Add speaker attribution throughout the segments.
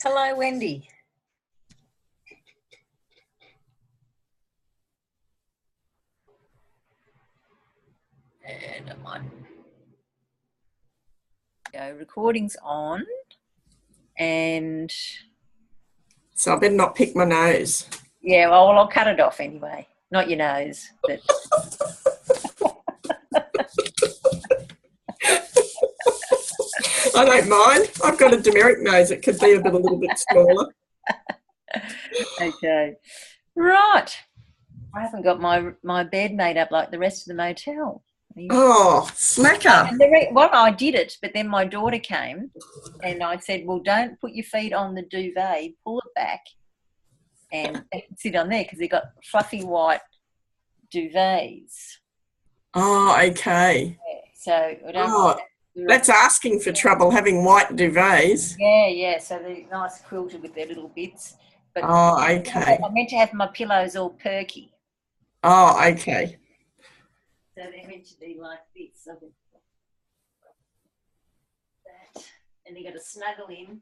Speaker 1: Hello, Wendy. And I'm on. Go, recording's on. And
Speaker 2: so I better not pick my nose.
Speaker 1: yeah, well, I'll cut it off anyway. Not your nose, but
Speaker 2: I don't mind. I've got a Dumaresq nose. It could be a little bit smaller.
Speaker 1: okay. Right. I haven't got my bed made up like the rest of the motel.
Speaker 2: Oh, slacker.
Speaker 1: Well, I did it, but then my daughter came and I said, well, don't put your feet on the duvet, pull it back and sit on there because they've got fluffy white duvets.
Speaker 2: Oh, okay.
Speaker 1: Yeah, so I don't
Speaker 2: that's asking for trouble, having white duvets.
Speaker 1: Yeah, so they're nice quilted with their little bits. But
Speaker 2: okay.
Speaker 1: I meant to have my pillows all perky.
Speaker 2: Oh, okay.
Speaker 1: So they're meant to be like this. So that, and they got to snuggle in.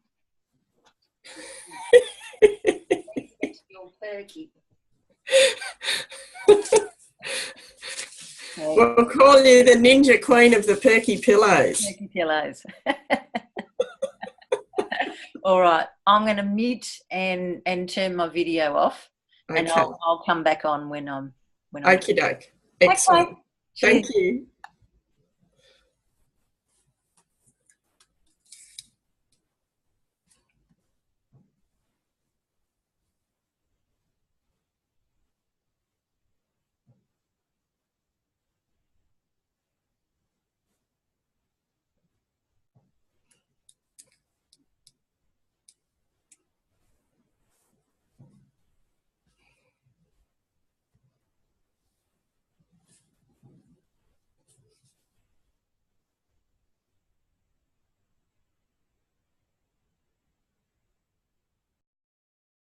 Speaker 1: It's meant to be all perky.
Speaker 2: We'll call you the ninja queen of the perky pillows.
Speaker 1: Perky pillows. All right, I'm going to mute and turn my video off, and I'll come back on when I'm.
Speaker 2: Okie doke. Excellent. Okay. Thank you.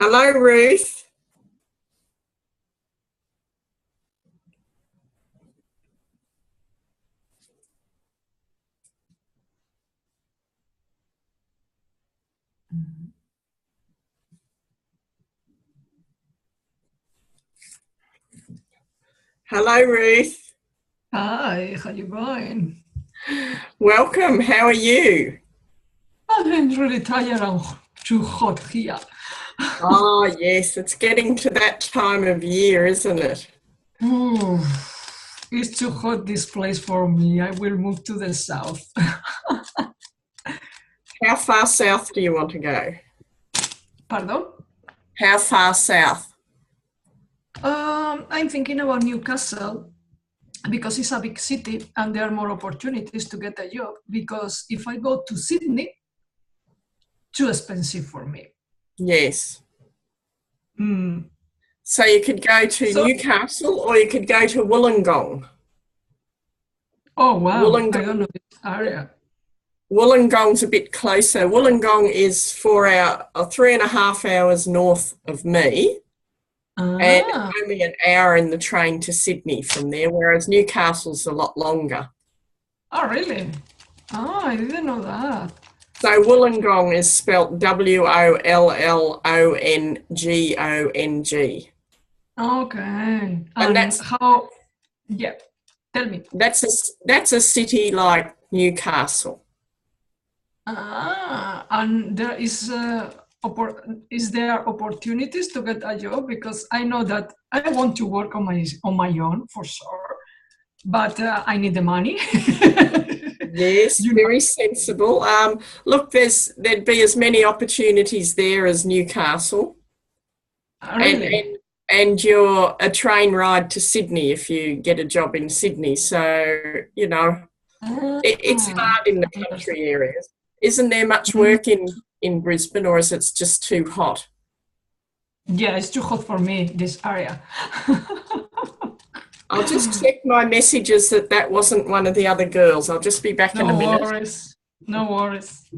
Speaker 2: Hello, Ruth. Hello, Ruth.
Speaker 3: Hi, how you going?
Speaker 2: Welcome. How are you?
Speaker 3: I'm really tired and too hot here.
Speaker 2: Oh, yes. It's getting to that time of year, isn't it?
Speaker 3: It's too hot, this place, for me. I will move to the south.
Speaker 2: How far south do you want to go?
Speaker 3: Pardon?
Speaker 2: How far south?
Speaker 3: I'm thinking about Newcastle because it's a big city and there are more opportunities to get a job. Because if I go to Sydney, too expensive for me.
Speaker 2: Yes. So you could go to Newcastle or you could go to Wollongong.
Speaker 3: Oh, wow. Wollongong. I don't know this area.
Speaker 2: Wollongong's a bit closer. Wollongong is 3.5 hours north of me. And only an hour in the train to Sydney from there, whereas Newcastle's a lot longer.
Speaker 3: Oh, really? Oh, I didn't know that.
Speaker 2: So Wollongong is spelt Wollongong.
Speaker 3: Okay.
Speaker 2: And that's
Speaker 3: how? Yeah, tell me.
Speaker 2: That's a city like Newcastle.
Speaker 3: And there is there opportunities to get a job? Because I know that I want to work on my own for sure, but I need the money.
Speaker 2: Yes, very sensible. Look, there'd be as many opportunities there as Newcastle.
Speaker 3: Really?
Speaker 2: And you're a train ride to Sydney if you get a job in Sydney. So, you know, it's hard in the country areas. Isn't there much work in Brisbane, or is it just too hot?
Speaker 3: Yeah, it's too hot for me, this area.
Speaker 2: I'll just check my messages that wasn't one of the other girls. I'll just be back in a minute.
Speaker 3: No worries. No worries.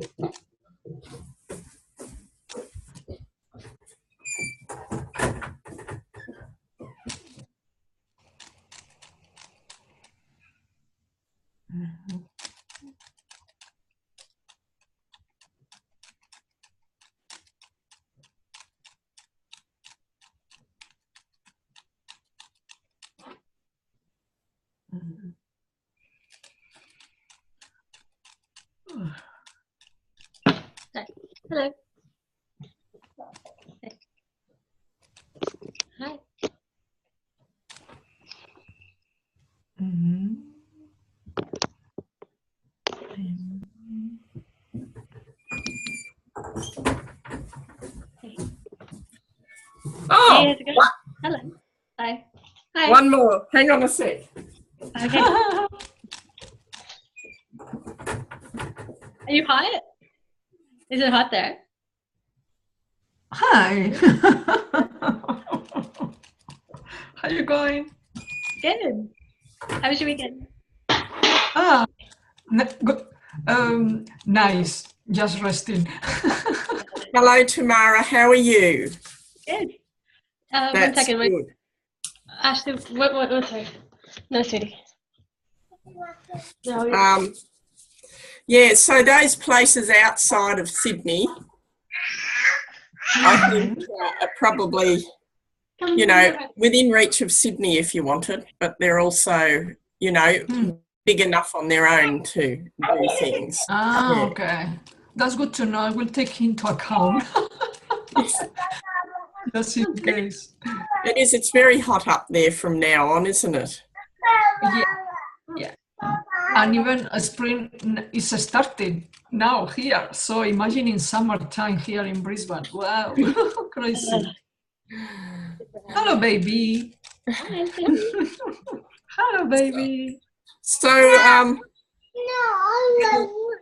Speaker 4: Hello. Hi.
Speaker 3: Mm-hmm.
Speaker 2: Oh,
Speaker 4: Hey, how's it going? Hello. Hi. Hi.
Speaker 2: one more. Hang on a sec.
Speaker 4: Okay. Are you hot? Is it hot there?
Speaker 3: Hi. How you going?
Speaker 4: Good. How was your weekend?
Speaker 3: Good. Nice. Just resting.
Speaker 2: Hello, Tamara. How are you?
Speaker 4: Good. One
Speaker 2: That's
Speaker 4: second. Wait.
Speaker 2: good.
Speaker 4: Ashley, what, sorry. No, sweetie. No,
Speaker 2: Yeah, so those places outside of Sydney, I think are probably, within reach of Sydney if you wanted, but they're also, big enough on their own to do things.
Speaker 3: Okay. That's good to know. I will take into account. Just in case.
Speaker 2: It is. It's very hot up there from now on, isn't it?
Speaker 3: Yeah. And even spring is starting now here. So imagine in summertime here in Brisbane. Wow. Crazy. Hello, baby. Hello, baby.
Speaker 2: So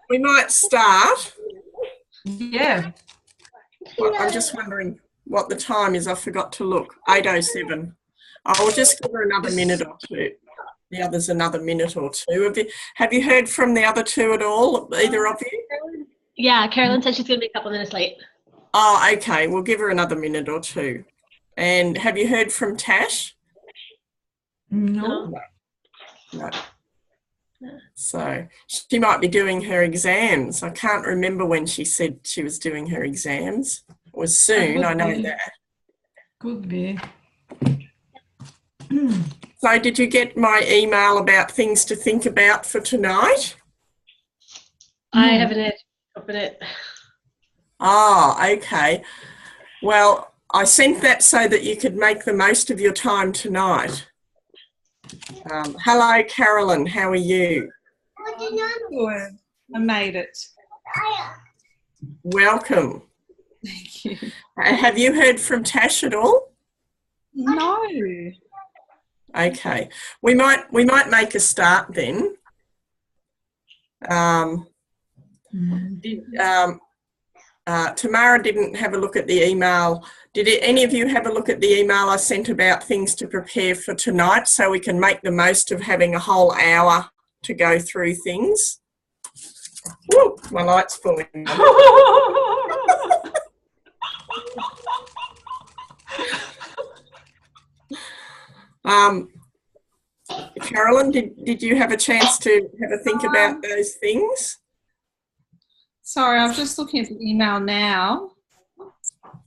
Speaker 2: we might start.
Speaker 3: Yeah.
Speaker 2: Well, I'm just wondering what the time is. I forgot to look. 8:07. I'll just give her another minute or two. The others another minute or two. Have you heard from the other two at all, either of you?
Speaker 4: Yeah, Carolyn said she's going to be a couple minutes late.
Speaker 2: Oh, okay. We'll give her another minute or two. And have you heard from Tash?
Speaker 3: No.
Speaker 2: No. So she might be doing her exams. I can't remember when she said she was doing her exams. It was soon, I know that.
Speaker 3: Could be.
Speaker 2: So did you get my email about things to think about for tonight?
Speaker 4: I haven't opened it.
Speaker 2: Oh, okay. Well, I sent that so that you could make the most of your time tonight. Hello, Carolyn. How are you?
Speaker 5: Good. I made it.
Speaker 2: Welcome.
Speaker 5: Thank you.
Speaker 2: Have you heard from Tash at all?
Speaker 5: No.
Speaker 2: Okay. We might make a start then. Tamara didn't have a look at the email. Did any of you have a look at the email I sent about things to prepare for tonight so we can make the most of having a whole hour to go through things? Woo, my light's falling on. Carolyn, did you have a chance to have a think about those things?
Speaker 5: Sorry, I'm just looking at the email now.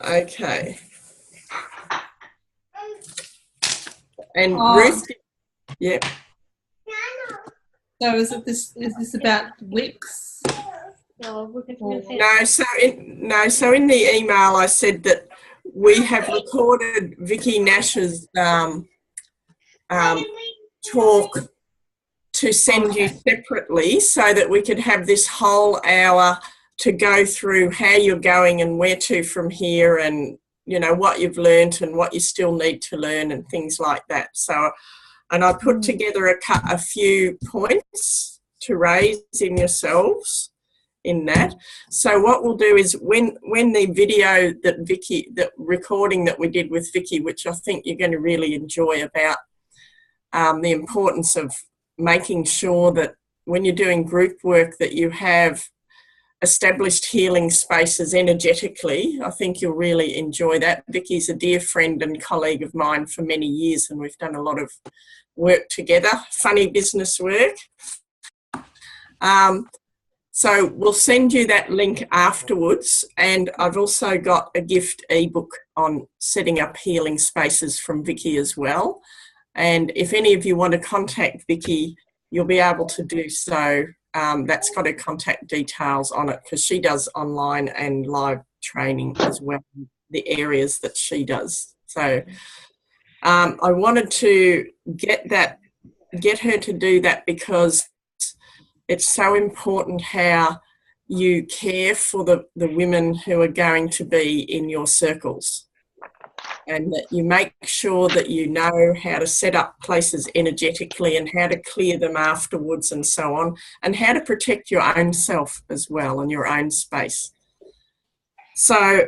Speaker 2: Okay. And Ruth, yep.
Speaker 5: So is this about Wix?
Speaker 4: No,
Speaker 2: So in the email I said that we have recorded Vicky Nash's talk to send you separately so that we could have this whole hour to go through how you're going and where to from here, and what you've learnt and what you still need to learn and things like that. So, and I put together a few points to raise in yourselves in that. So what we'll do is when the video that recording that we did with Vicky, which I think you're going to really enjoy, about the importance of making sure that when you're doing group work that you have established healing spaces energetically. I think you'll really enjoy that. Vicky's a dear friend and colleague of mine for many years, and we've done a lot of work together, funny business work. So we'll send you that link afterwards, and I've also got a gift ebook on setting up healing spaces from Vicky as well. And if any of you want to contact Vicky, you'll be able to do so that's got her contact details on it because she does online and live training as well, the areas that she does. So I wanted to get her to do that because it's so important how you care for the women who are going to be in your circles, and that you make sure that you know how to set up places energetically and how to clear them afterwards and so on, and how to protect your own self as well and your own space. So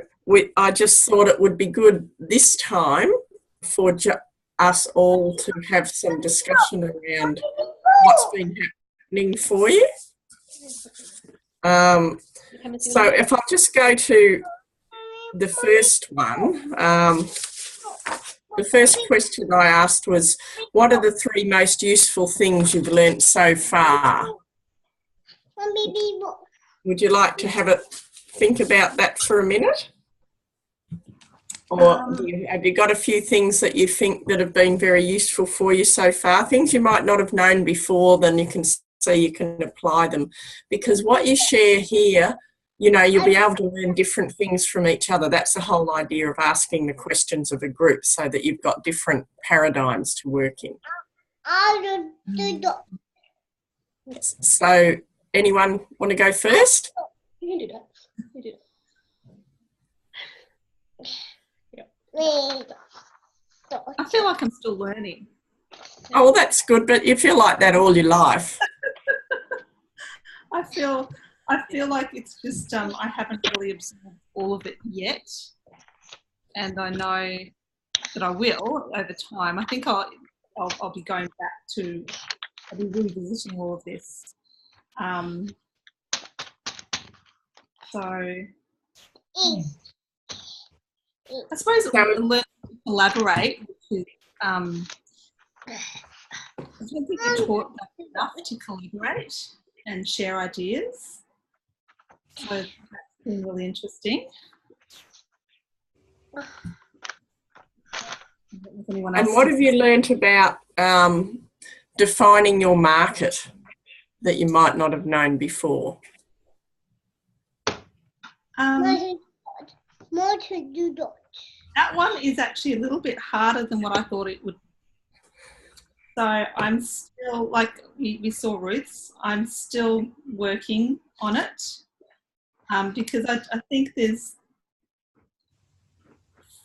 Speaker 2: I just thought it would be good this time for us all to have some discussion around what's been happening for you. So if I just go to the first one, the first question I asked was, what are the 3 most useful things you've learnt so far? Would you like to think about that for a minute? Or have you got a few things that you think that have been very useful for you so far? Things you might not have known before, then you can see you can apply them. Because what you share here, you know, you'll be able to learn different things from each other. That's the whole idea of asking the questions of a group, so that you've got different paradigms to work in. So anyone want to go first?
Speaker 4: You can do that. You do that.
Speaker 5: I feel like I'm still learning.
Speaker 2: Oh, well, that's good, but you feel like that all your life.
Speaker 5: I feel like it's just I haven't really absorbed all of it yet, and I know that I will over time. I think I'll be going back to, I'll be revisiting all of this. So I suppose learn to collaborate, which is I don't think we're taught enough to collaborate and share ideas. So that's been really interesting.
Speaker 2: And what have you learnt about defining your market that you might not have known before? That
Speaker 5: one is actually a little bit harder than what I thought it would. So I'm still, like we saw Ruth's, I'm still working on it because I think there's,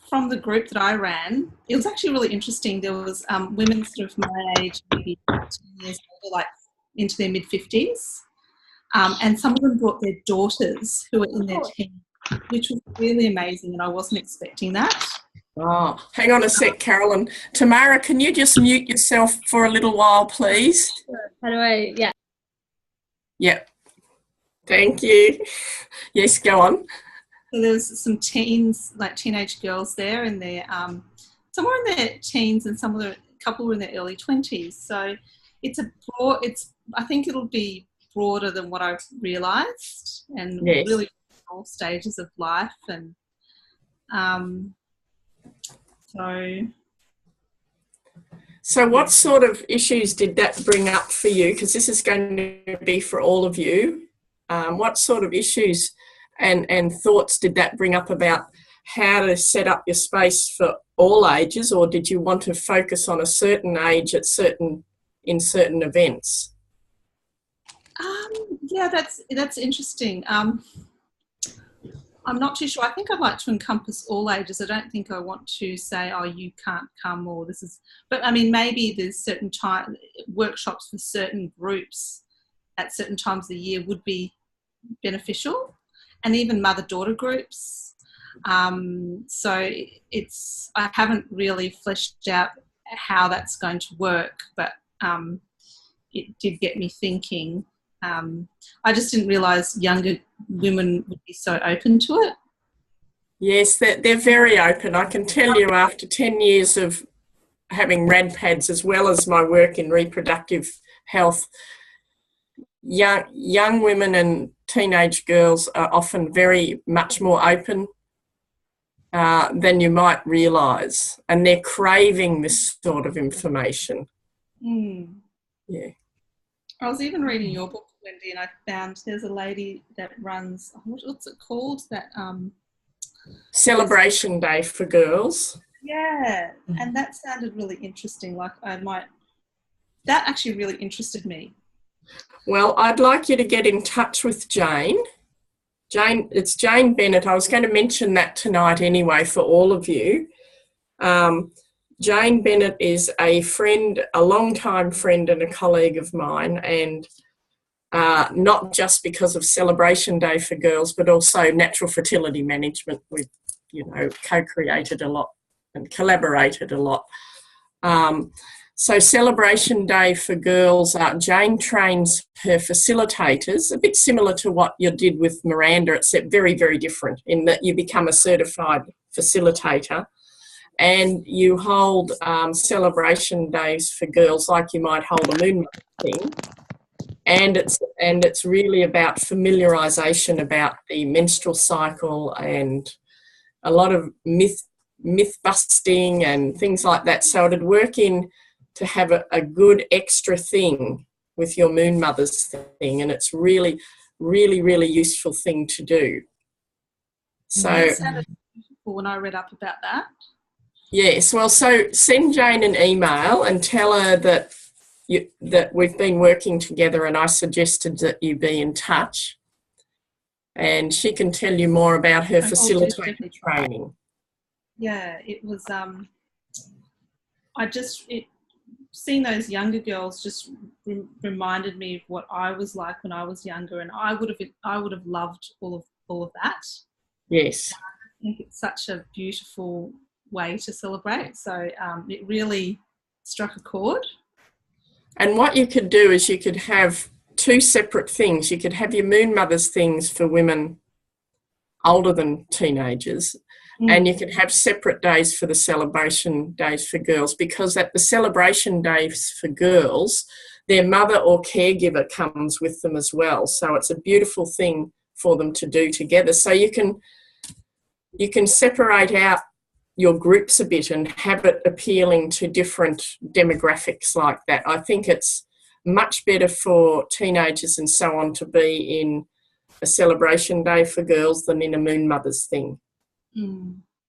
Speaker 5: from the group that I ran, it was actually really interesting. There was women sort of my age, maybe 10 years older, like into their mid-50s, and some of them brought their daughters who were in their teens, which was really amazing, and I wasn't expecting that.
Speaker 2: Oh, hang on a sec, Carolyn. Tamara, can you just mute yourself for a little while, please?
Speaker 4: How do I, yeah.
Speaker 2: Yep. Thank you. Yes, go on.
Speaker 5: So there's some teens, like teenage girls there, and they're some were in their teens and a couple were in their early 20s. So it's I think it'll be broader than what I've realised, and
Speaker 2: yes.
Speaker 5: Really all stages of life, and
Speaker 2: So what sort of issues did that bring up for you? Because this is going to be for all of you. What sort of issues and thoughts did that bring up about how to set up your space for all ages, or did you want to focus on a certain age in certain events?
Speaker 5: Yeah, that's interesting. I'm not too sure. I think I'd like to encompass all ages. I don't think I want to say, oh, you can't come, or this is, but I mean, maybe there's certain workshops for certain groups at certain times of the year would be beneficial, and even mother-daughter groups. So I haven't really fleshed out how that's going to work, but it did get me thinking. I just didn't realise younger women would be so open to it.
Speaker 2: Yes, they're very open. I can tell you, after 10 years of having RADPADs as well as my work in reproductive health, young women and teenage girls are often very much more open than you might realise, and they're craving this sort of information.
Speaker 5: Yeah. I was even reading your book, Wendy, and I found there's a lady that runs, what's it called? That
Speaker 2: Celebration Day for Girls.
Speaker 5: yeah, and that sounded really interesting. Like that actually really interested me.
Speaker 2: Well, I'd like you to get in touch with Jane. It's Jane Bennett. I was going to mention that tonight anyway for all of you. Jane Bennett is a friend, a long-time friend and a colleague of mine, and not just because of Celebration Day for Girls, but also natural fertility management. We've, co-created a lot and collaborated a lot. So Celebration Day for Girls, Jane trains her facilitators, a bit similar to what you did with Miranda, except very, very different in that you become a certified facilitator and you hold celebration days for girls like you might hold a moon thing. And it's really about familiarisation about the menstrual cycle and a lot of myth busting and things like that. So it'd work in to have a good extra thing with your moon mothers thing, and it's really, really, really useful thing to do. So
Speaker 5: It sounded beautiful when I read up about that.
Speaker 2: Yes, well, so send Jane an email and tell her that that we've been working together and I suggested that you be in touch, and she can tell you more about her facilitator training.
Speaker 5: Yeah, it was, seeing those younger girls just reminded me of what I was like when I was younger, and I would have loved all of that.
Speaker 2: Yes.
Speaker 5: I think it's such a beautiful way to celebrate. So it really struck a chord.
Speaker 2: And what you could do is you could have two separate things. You could have your moon mothers things for women older than teenagers, and you could have separate days for the celebration days for girls, because at the celebration days for girls, their mother or caregiver comes with them as well. So it's a beautiful thing for them to do together. So you can separate out your groups a bit and have it appealing to different demographics like that. I think it's much better for teenagers and so on to be in a celebration day for girls than in a moon mothers thing.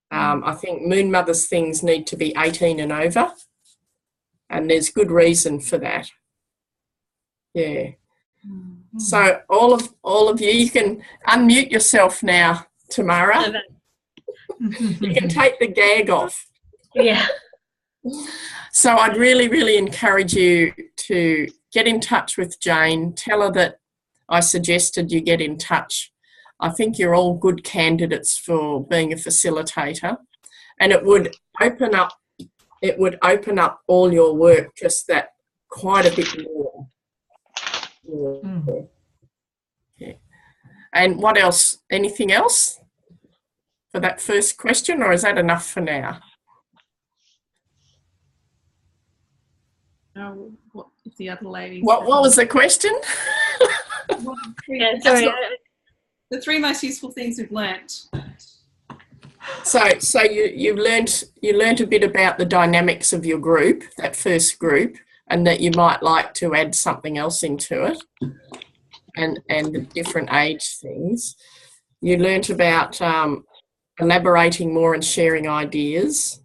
Speaker 2: I think moon mothers things need to be 18 and over, and there's good reason for that. Yeah. So all of you can unmute yourself now, Tamara. You can take the gag off.
Speaker 4: Yeah.
Speaker 2: So I'd really, really encourage you to get in touch with Jane. Tell her that I suggested you get in touch. I think you're all good candidates for being a facilitator, and it would open up all your work just that quite a bit more. Yeah. And what else? Anything else for that first question, or is that enough for now?
Speaker 5: What if the other ladies?
Speaker 2: What was the question?
Speaker 4: Yeah, sorry.
Speaker 5: The three most useful things we've learnt.
Speaker 2: So you learnt a bit about the dynamics of your group, that first group, and that you might like to add something else into it, and the different age things. You learnt about elaborating more and sharing ideas,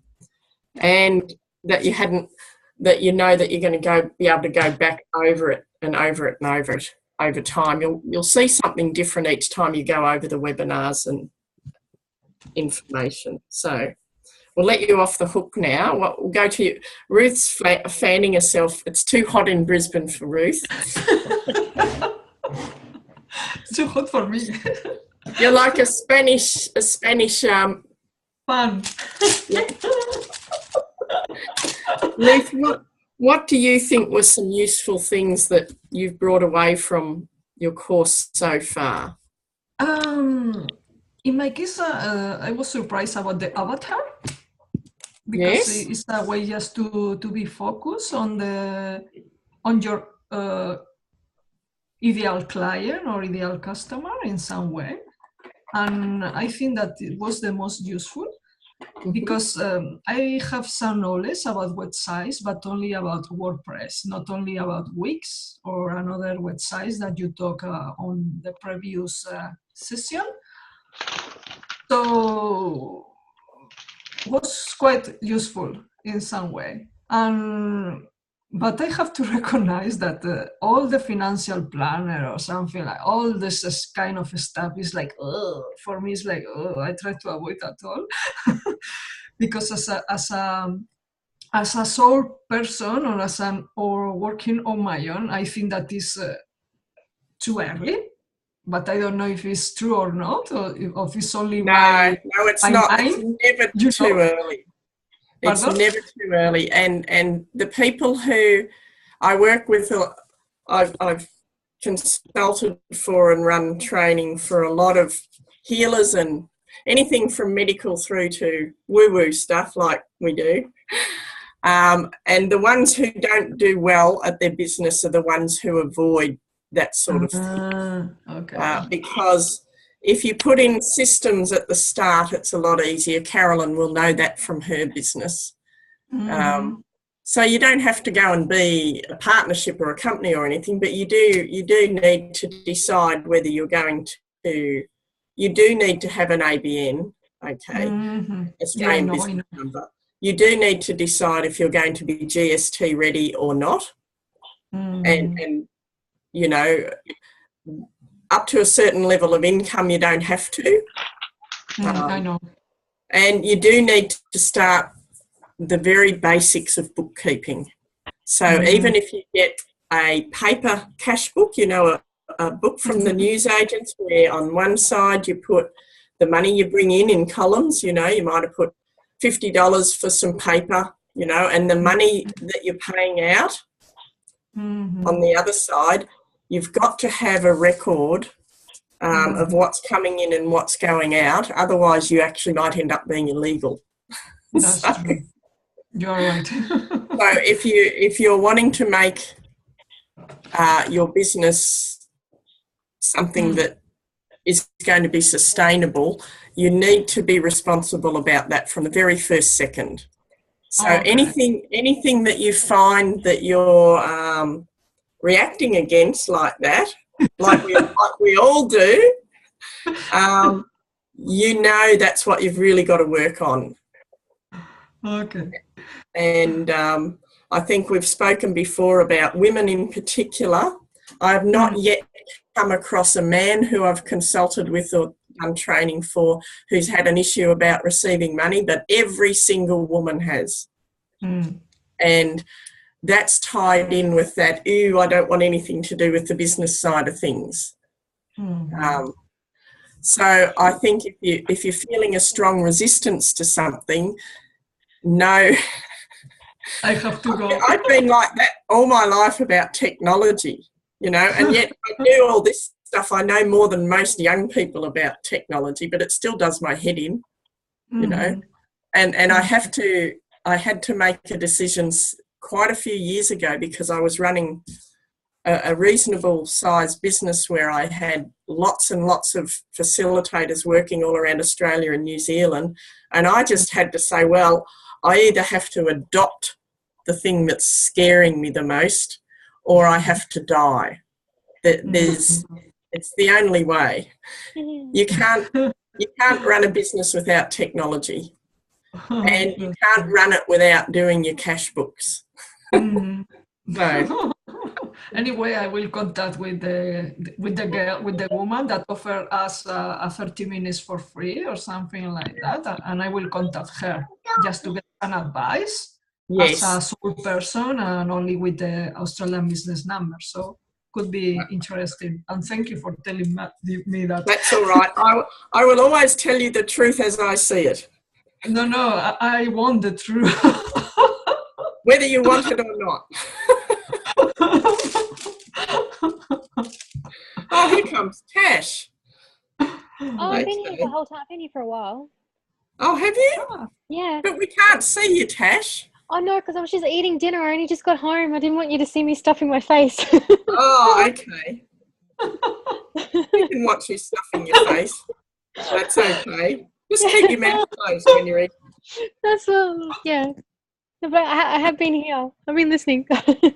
Speaker 2: and that you know that you're going to be able to go back over it and over it and over it over time. You'll see something different each time you go over the webinars and information. So we'll let you off the hook now. We'll go to you. Ruth's fanning herself. It's too hot in Brisbane for Ruth.
Speaker 3: It's too hot for me.
Speaker 2: You're like a Spanish
Speaker 3: Fun.
Speaker 2: Yeah. Ruth, what do you think were some useful things that you've brought away from your course so far?
Speaker 3: In my case, I was surprised about the avatar, because it's a way just to be focused on your ideal client or ideal customer in some way, and I think that it was the most useful. because I have some knowledge about websites, but only about WordPress, not only about Wix or another websites that you talk on the previous session. So was quite useful in some way. But I have to recognize that all the financial planner or something like all this kind of stuff is like, oh, for me it's like, oh, I try to avoid that all. Because as a sole person or working on my own, I think that is too early. But I don't know if it's true or not, or if it's only
Speaker 2: No, it's not.
Speaker 3: mind.
Speaker 2: It's never too early. It's
Speaker 3: Pardon?
Speaker 2: never too early. And the people who I work with, I've consulted for and run training for a lot of healers and anything from medical through to woo-woo stuff like we do. And the ones who don't do well at their business are the ones who avoid that sort of thing.
Speaker 3: Okay.
Speaker 2: Because if you put in systems at the start, it's a lot easier. Carolyn will know that from her business. So you don't have to go and be a partnership or a company or anything, but you do need to decide whether you're going to, you do need to have an ABN, okay, Australian business number. You do need to decide if you're going to be GST ready or not. And you know, up to a certain level of income, you don't have to.
Speaker 3: I know.
Speaker 2: And you do need to start the very basics of bookkeeping. So even if you get a paper cash book, you know, a book from the newsagents where on one side you put the money you bring in columns, you know, you might have put $50 for some paper, you know, and the money that you're paying out on the other side, you've got to have a record of what's coming in and what's going out. Otherwise, you actually might end up being illegal.
Speaker 3: That's true. You're right.
Speaker 2: So if you're wanting to make your business something that is going to be sustainable, you need to be responsible about that from the very first second. So anything that you find that you're reacting against like that, like we all do, you know that's what you've really got to work on.
Speaker 3: Okay.
Speaker 2: And I think we've spoken before about women in particular. I have not yet come across a man who I've consulted with or done training for who's had an issue about receiving money, but every single woman has. And that's tied in with that, ooh, I don't want anything to do with the business side of things. So I think if you're feeling a strong resistance to something, no.
Speaker 3: I have to go.
Speaker 2: I've been like that all my life about technology, you know, and yet I do all this stuff. I know more than most young people about technology, but it still does my head in, you know. And I had to make a decision quite a few years ago because I was running a reasonable sized business where I had lots and lots of facilitators working all around Australia and New Zealand. And I just had to say, well, I either have to adopt the thing that's scaring me the most or I have to die. It's the only way. You can't run a business without technology. And you can't run it without doing your cash books. So
Speaker 3: anyway, I will contact with the woman that offered us 30 minutes for free or something like that, and I will contact her just to get an advice as a sole person and only with the Australian business number. So could be interesting. And thank you for telling me that.
Speaker 2: That's all right. I will always tell you the truth as I see it.
Speaker 3: No, I want the truth.
Speaker 2: Whether you want it or not. Oh, here comes Tash.
Speaker 4: Oh, I've been here the whole time. I've been here for a while.
Speaker 2: Oh, have you?
Speaker 4: Yeah.
Speaker 2: But we can't see you, Tash.
Speaker 4: Oh, no, because I was just eating dinner. I only just got home. I didn't want you to see me stuffing my face.
Speaker 2: Oh, okay. We can watch you stuffing your face. That's okay. Just keep your mouth closed when you're eating.
Speaker 4: That's yeah. No, but I have been here. I've been listening.
Speaker 2: Okay.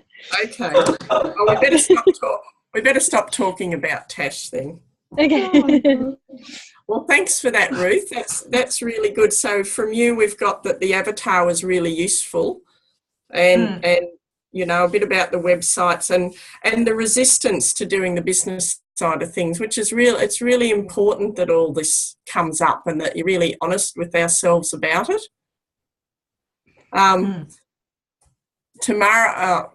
Speaker 2: Oh, we better stop talking about Tash then.
Speaker 4: Okay.
Speaker 2: Well, thanks for that, Ruth. That's really good. So from you, we've got that the avatar was really useful, and you know, a bit about the websites and the resistance to doing the business side of things, which is real. It's really important that all this comes up and that you're really honest with ourselves about it. Tamara,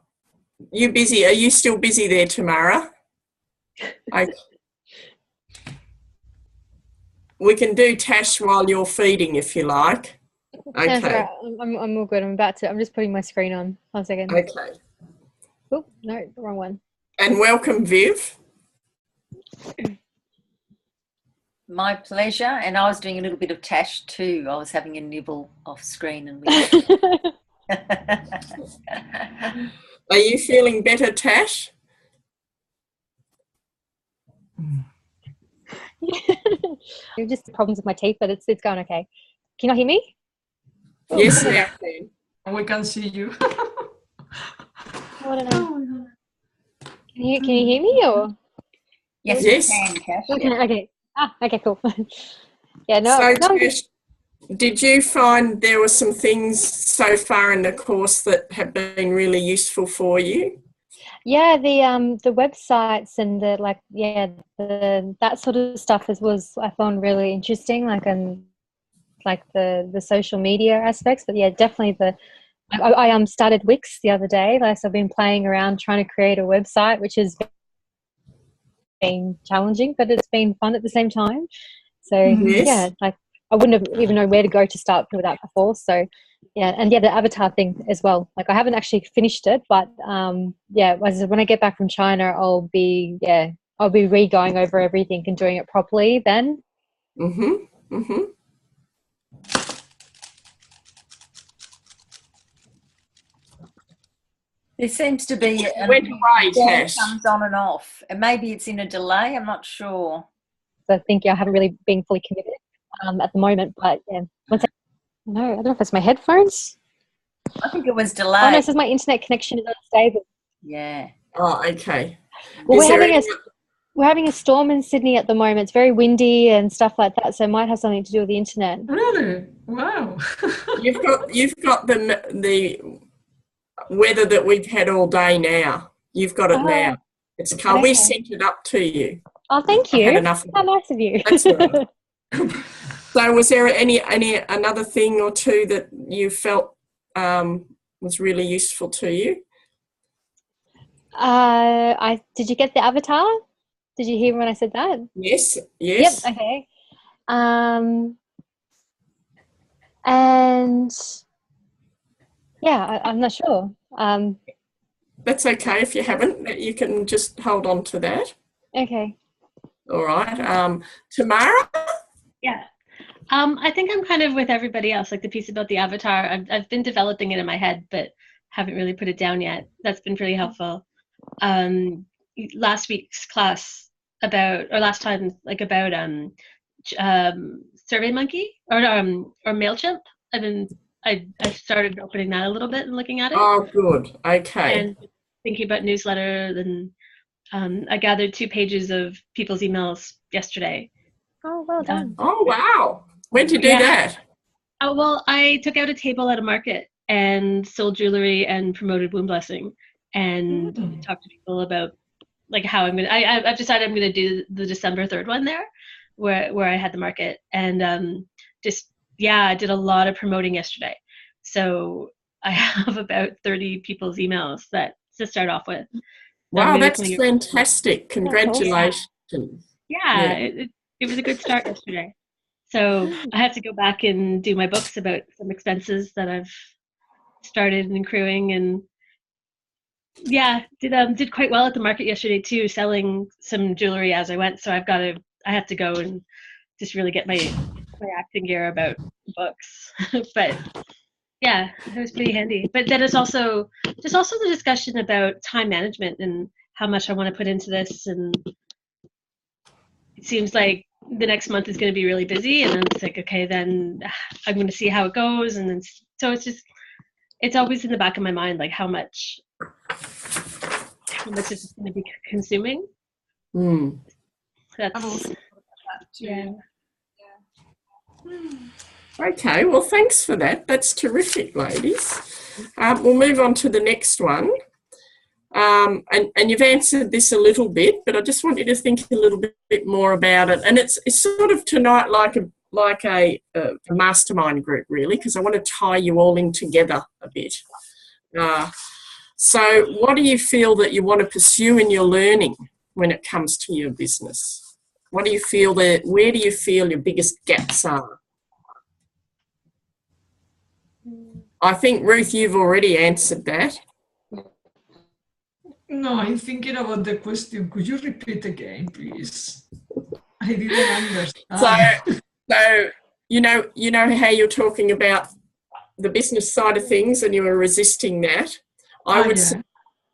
Speaker 2: you busy? Are you still busy there, Tamara? We can do Tash while you're feeding if you like. Okay.
Speaker 4: That's right. I'm all good. I'm just putting my screen on. 1 second.
Speaker 2: Okay.
Speaker 4: Oh, no, the wrong one.
Speaker 2: And welcome, Viv.
Speaker 1: My pleasure. And I was doing a little bit of Tash too. I was having a nibble off screen and
Speaker 2: Are you feeling better, Tash?
Speaker 4: Just problems with my teeth, but it's going okay. Can you not hear me?
Speaker 2: Yes, now I can.
Speaker 3: We can see you.
Speaker 4: I don't know. Can you hear me or?
Speaker 1: Yes,
Speaker 2: Yes.
Speaker 1: we can, Cash.
Speaker 4: Okay.
Speaker 1: Yeah.
Speaker 4: Okay. Okay, cool. Yeah, no.
Speaker 2: So,
Speaker 4: no,
Speaker 2: Tash, did you find there were some things so far in the course that have been really useful for you?
Speaker 4: Yeah, the websites and that sort of stuff was I found really interesting, like the social media aspects. But yeah, definitely I started Wix the other day. Like, so I've been playing around trying to create a website, which has been challenging, but it's been fun at the same time. So
Speaker 2: Yes.
Speaker 4: yeah, like I wouldn't have even known where to go to start with that before. So yeah, and yeah, the avatar thing as well. Like I haven't actually finished it, but yeah, when I get back from China, I'll be re-going over everything and doing it properly then.
Speaker 1: There seems to be
Speaker 2: went away, Tash.
Speaker 1: comes on and off, and maybe it's in a delay. I'm not sure.
Speaker 4: So I think I haven't really been fully committed at the moment, but yeah. No, I don't know if it's my headphones.
Speaker 1: I think it was delayed.
Speaker 4: Oh no, it says my internet connection is unstable.
Speaker 1: Yeah.
Speaker 2: Oh, okay.
Speaker 4: Well, we're having a storm in Sydney at the moment. It's very windy and stuff like that, so it might have something to do with the internet.
Speaker 3: Really? Wow.
Speaker 2: You've got the weather that we've had all day now. You've got it now. It's come.
Speaker 4: Okay.
Speaker 2: We sent it up to you.
Speaker 4: Oh, thank you.
Speaker 2: Had enough
Speaker 4: How nice of you.
Speaker 2: That's all right. So, was there any another thing or two that you felt was really useful to you?
Speaker 4: Did you get the avatar? Did you hear when I said that?
Speaker 2: Yes.
Speaker 4: Yep. Okay. And yeah, I'm not sure.
Speaker 2: That's okay if you haven't. You can just hold on to that.
Speaker 4: Okay.
Speaker 2: All right. Tamara?
Speaker 6: Yeah. I think I'm kind of with everybody else, like the piece about the avatar. I've been developing it in my head, but haven't really put it down yet. That's been really helpful. Last week's class about SurveyMonkey or MailChimp. I started opening that a little bit and looking at it.
Speaker 2: Oh, good. Okay.
Speaker 6: And thinking about newsletters, and I gathered 2 pages of people's emails yesterday.
Speaker 4: Oh, well done.
Speaker 2: Oh, wow. When did you do that?
Speaker 6: Oh, well, I took out a table at a market and sold jewelry and promoted wound blessing and talked to people about like how I'm going to, I've decided I'm going to do the December 3rd one there where I had the market and I did a lot of promoting yesterday. So I have about 30 people's emails to start off with.
Speaker 2: Wow, that's fantastic. Congratulations.
Speaker 6: Yeah. It was a good start yesterday. So I have to go back and do my books about some expenses that I've started accruing, and did quite well at the market yesterday too, selling some jewelry as I went. So I have to go and just really get my acting gear about books. But yeah, it was pretty handy. But then it's also the discussion about time management and how much I want to put into this, and it seems like the next month is going to be really busy, and then it's like, okay, then I'm going to see how it goes, and then so it's always in the back of my mind, like how much is going to be consuming.
Speaker 5: I've also thought about that too.
Speaker 2: Okay, well, thanks for that. That's terrific, ladies. We'll move on to the next one. And you've answered this a little bit, but I just want you to think a little bit more about it. And it's sort of tonight like a mastermind group, really, because I want to tie you all in together a bit. So what do you feel that you want to pursue in your learning when it comes to your business? What do you feel that, where do you feel your biggest gaps are? I think, Ruth, you've already answered that.
Speaker 3: No, I'm thinking about the question. Could you repeat again, please? I didn't understand.
Speaker 2: So you know how you're talking about the business side of things and you were resisting that. I would say,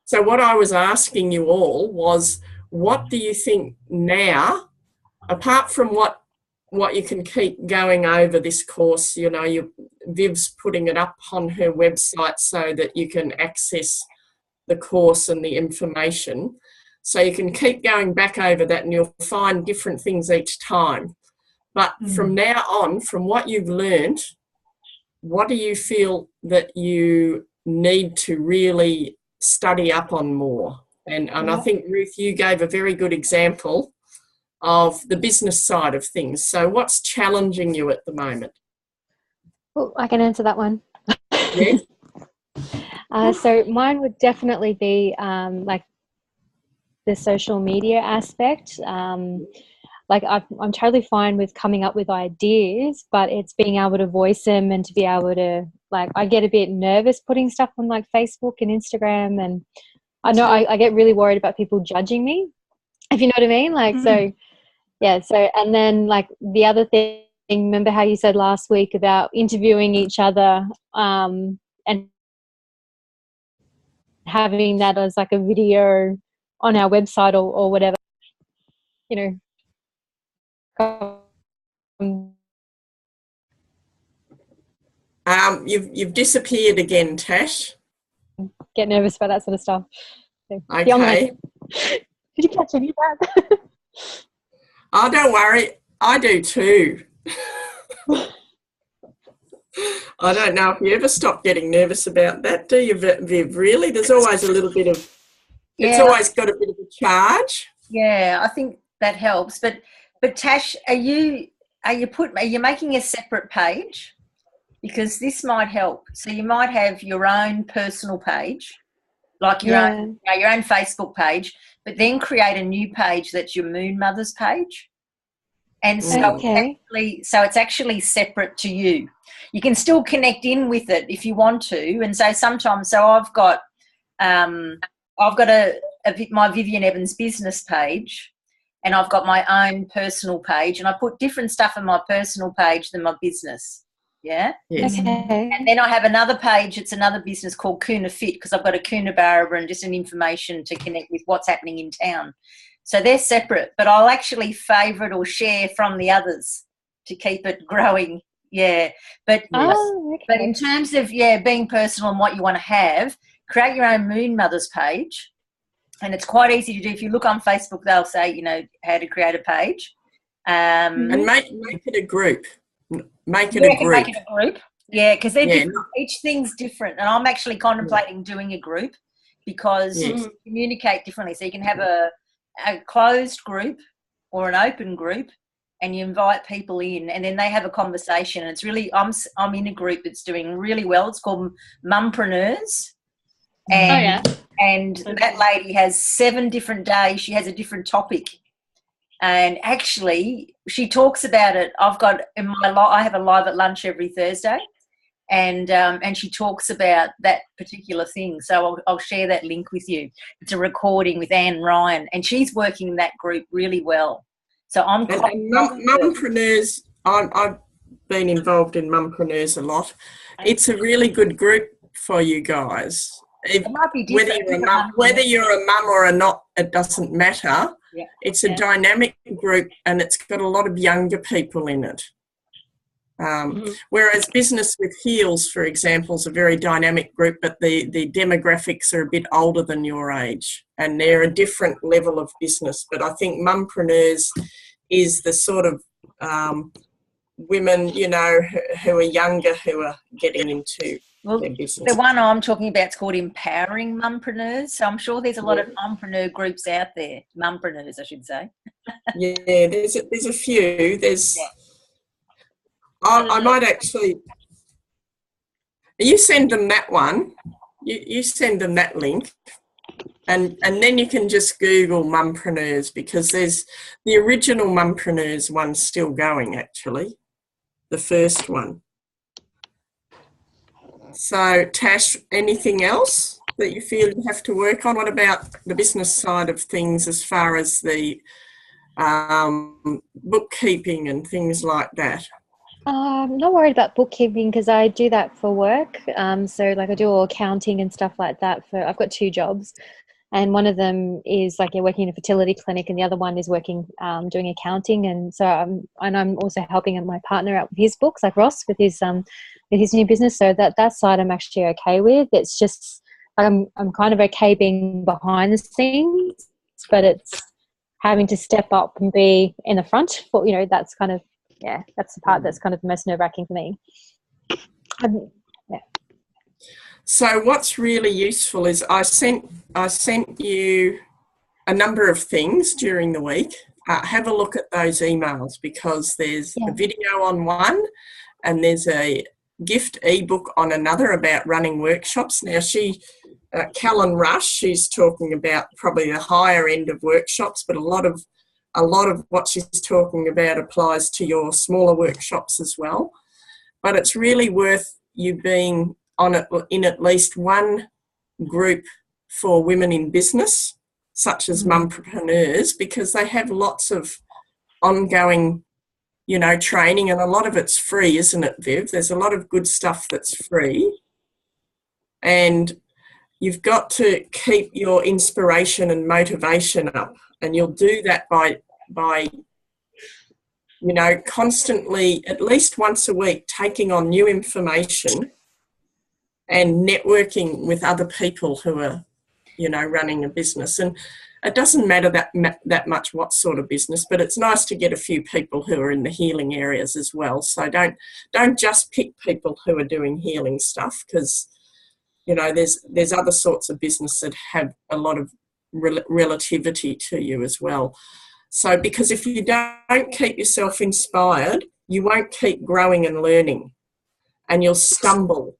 Speaker 2: so what I was asking you all was, what do you think now, apart from what you can keep going over this course, you know, Viv's putting it up on her website so that you can access the course and the information. So you can keep going back over that and you'll find different things each time. But from now on, from what you've learned, what do you feel that you need to really study up on more? And I think, Ruth, you gave a very good example of the business side of things. So what's challenging you at the moment?
Speaker 4: Well, I can answer that one.
Speaker 2: Yes.
Speaker 4: So mine would definitely be like the social media aspect. Like I'm totally fine with coming up with ideas, but it's being able to voice them and to be able to, like, I get a bit nervous putting stuff on like Facebook and Instagram, and I know I get really worried about people judging me, if you know what I mean. Like, so yeah. So, and then like the other thing, remember how you said last week about interviewing each other and having that as like a video on our website or whatever, you know.
Speaker 2: You've disappeared again, Tash.
Speaker 4: Get nervous about that sort of stuff. So,
Speaker 2: okay.
Speaker 4: Did you catch any of that?
Speaker 2: Oh, don't worry. I do too. I don't know if you ever stop getting nervous about that, do you, Viv? Really? There's always a little bit of, it's always got a bit of a charge.
Speaker 1: Yeah, I think that helps. But Tash, are you making a separate page? Because this might help. So you might have your own personal page, like your own Facebook page, but then create a new page that's your Moon Mothers page. And so, it's actually separate to you. You can still connect in with it if you want to. And so sometimes, I've got my Vivian Evans business page, and I've got my own personal page, and I put different stuff on my personal page than my business. Yeah.
Speaker 2: Yes.
Speaker 4: Okay.
Speaker 1: And then I have another page. It's another business called Kuna Fit, because I've got a Coonabarabara and just an information to connect with what's happening in town. So they're separate, but I'll actually favourite or share from the others to keep it growing. Yeah. But in terms of being personal and what you want to have, create your own Moon Mothers page. And it's quite easy to do. If you look on Facebook, they'll say, you know, how to create a page.
Speaker 2: And make it a group. Make it a group.
Speaker 1: Yeah, because each thing's different. And I'm actually contemplating doing a group, because you communicate differently. So you can have a closed group or an open group, and you invite people in, and then they have a conversation. And it's really, I'm in a group that's doing really well. It's called Mumpreneurs. And that lady has 7 different days. She has a different topic. And actually, she talks about it. I have a live at lunch every Thursday, and she talks about that particular thing. So I'll share that link with you. It's a recording with Anne Ryan, and she's working in that group really well. So I'm
Speaker 2: Mumpreneurs. I've been involved in Mumpreneurs a lot. It's a really good group for you guys.
Speaker 1: It might be different.
Speaker 2: Whether you're a mum or not, it doesn't matter. Yeah. It's a dynamic group group and it's got a lot of younger people in it. Whereas Business with Heels, for example, is a very dynamic group, but the demographics are a bit older than your age and they're a different level of business. But I think Mumpreneurs is the sort of women, you know, who are younger, who are getting into their business.
Speaker 1: The one I'm talking about is called Empowering Mumpreneurs. So I'm sure there's a lot of mumpreneur groups out there. Mumpreneurs, I should say.
Speaker 2: Yeah, there's a few. I might actually. You send them that one. You send them that link, and then you can just Google Mumpreneurs, because there's the original Mumpreneurs one still going, actually, the first one. So Tash, anything else that you feel you have to work on? What about the business side of things, as far as the bookkeeping and things like that?
Speaker 4: I'm not worried about bookkeeping because I do that for work. So like I do all accounting and stuff like that. I've got 2 jobs, and one of them is like working in a fertility clinic, and the other one is working doing accounting. And so I'm also helping my partner out with his books, like Ross with his new business. So that side I'm actually okay with. It's just I'm kind of okay being behind the scenes, but it's having to step up and be in the front. For, you know, that's kind of. Yeah, that's the part that's kind of the most nerve-wracking for me.
Speaker 2: So what's really useful is I sent you a number of things during the week. Have a look at those emails, because there's a video on one and there's a gift ebook on another about running workshops. Now Callan Rush, she's talking about probably the higher end of workshops, but a lot of what she's talking about applies to your smaller workshops as well. But it's really worth you being in at least one group for women in business, such as Mumpreneurs, because they have lots of ongoing, you know, training, and a lot of it's free, isn't it, Viv? There's a lot of good stuff that's free. And you've got to keep your inspiration and motivation up, and you'll do that by you know, constantly, at least once a week, taking on new information and networking with other people who are, you know, running a business. And it doesn't matter that much what sort of business, but it's nice to get a few people who are in the healing areas as well. So don't just pick people who are doing healing stuff, because, you know, there's other sorts of business that have a lot of relativity to you as well. So, because if you don't keep yourself inspired, you won't keep growing and learning, and you'll stumble.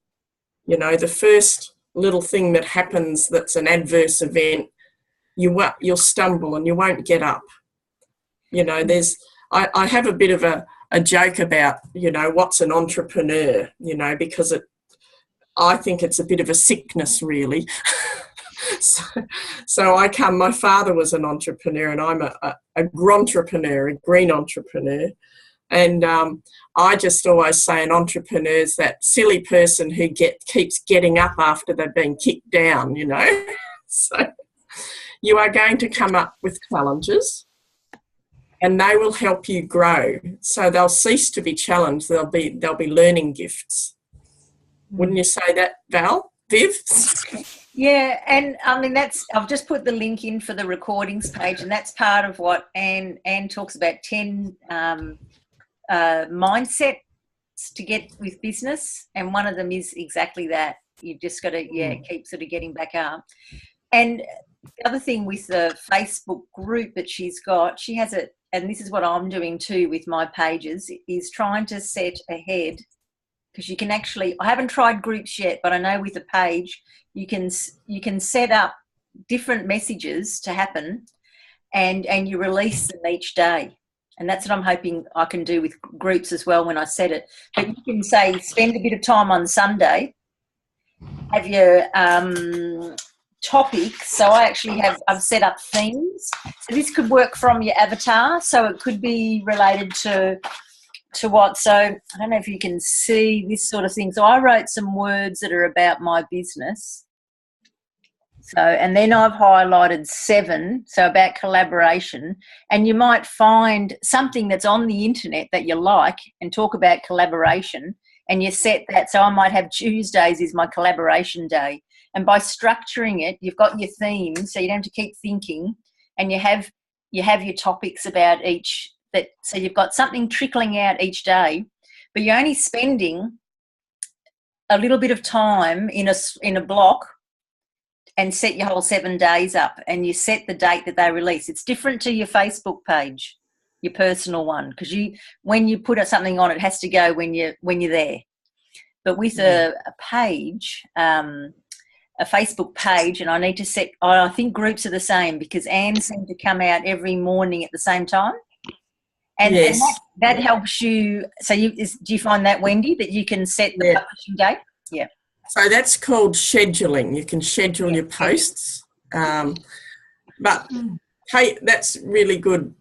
Speaker 2: You know, the first little thing that happens that's an adverse event, you'll stumble and you won't get up. You know, I have a bit of a joke about, you know, what's an entrepreneur, you know, because I think it's a bit of a sickness, really. So my father was an entrepreneur, and I'm a gruntrepreneur, a green entrepreneur. And I just always say an entrepreneur is that silly person who keeps getting up after they've been kicked down, you know. So you are going to come up with challenges, and they will help you grow. So they'll cease to be challenged. They'll be learning gifts. Wouldn't you say that, Viv?
Speaker 1: Yeah, and I mean I've just put the link in for the recordings page, and that's part of what Anne talks about, 10 mindsets to get with business, and one of them is exactly that. You've just got to keep sort of getting back up. And the other thing with the Facebook group that she's got, she has it, and this is what I'm doing too with my pages, is trying to set ahead, because you can actually, I haven't tried groups yet, but I know with a page you can set up different messages to happen, and you release them each day. And that's what I'm hoping I can do with groups as well when I set it. But you can say, spend a bit of time on Sunday, have your topic. So I've set up themes. So this could work from your avatar. So it could be related to what. So I don't know if you can see this sort of thing. So I wrote some words that are about my business. So, and then I've highlighted 7, so about collaboration, and you might find something that's on the internet that you like and talk about collaboration, and you set that. So I might have Tuesdays is my collaboration day, and by structuring it, you've got your themes, so you don't have to keep thinking, and you have your topics about each. So you've got something trickling out each day, but you're only spending a little bit of time in a block, and set your whole 7 days up, and you set the date that they release. It's different to your Facebook page, your personal one, because when you put something on, it has to go when you're there. But with a page, a Facebook page, and I need to set. I think groups are the same, because Anne seemed to come out every morning at the same time. And,
Speaker 2: yes.
Speaker 1: and that helps you. So do you find that, Wendy, that you can set the publishing date? Yeah.
Speaker 2: So that's called scheduling. You can schedule your posts. But hey, that's really good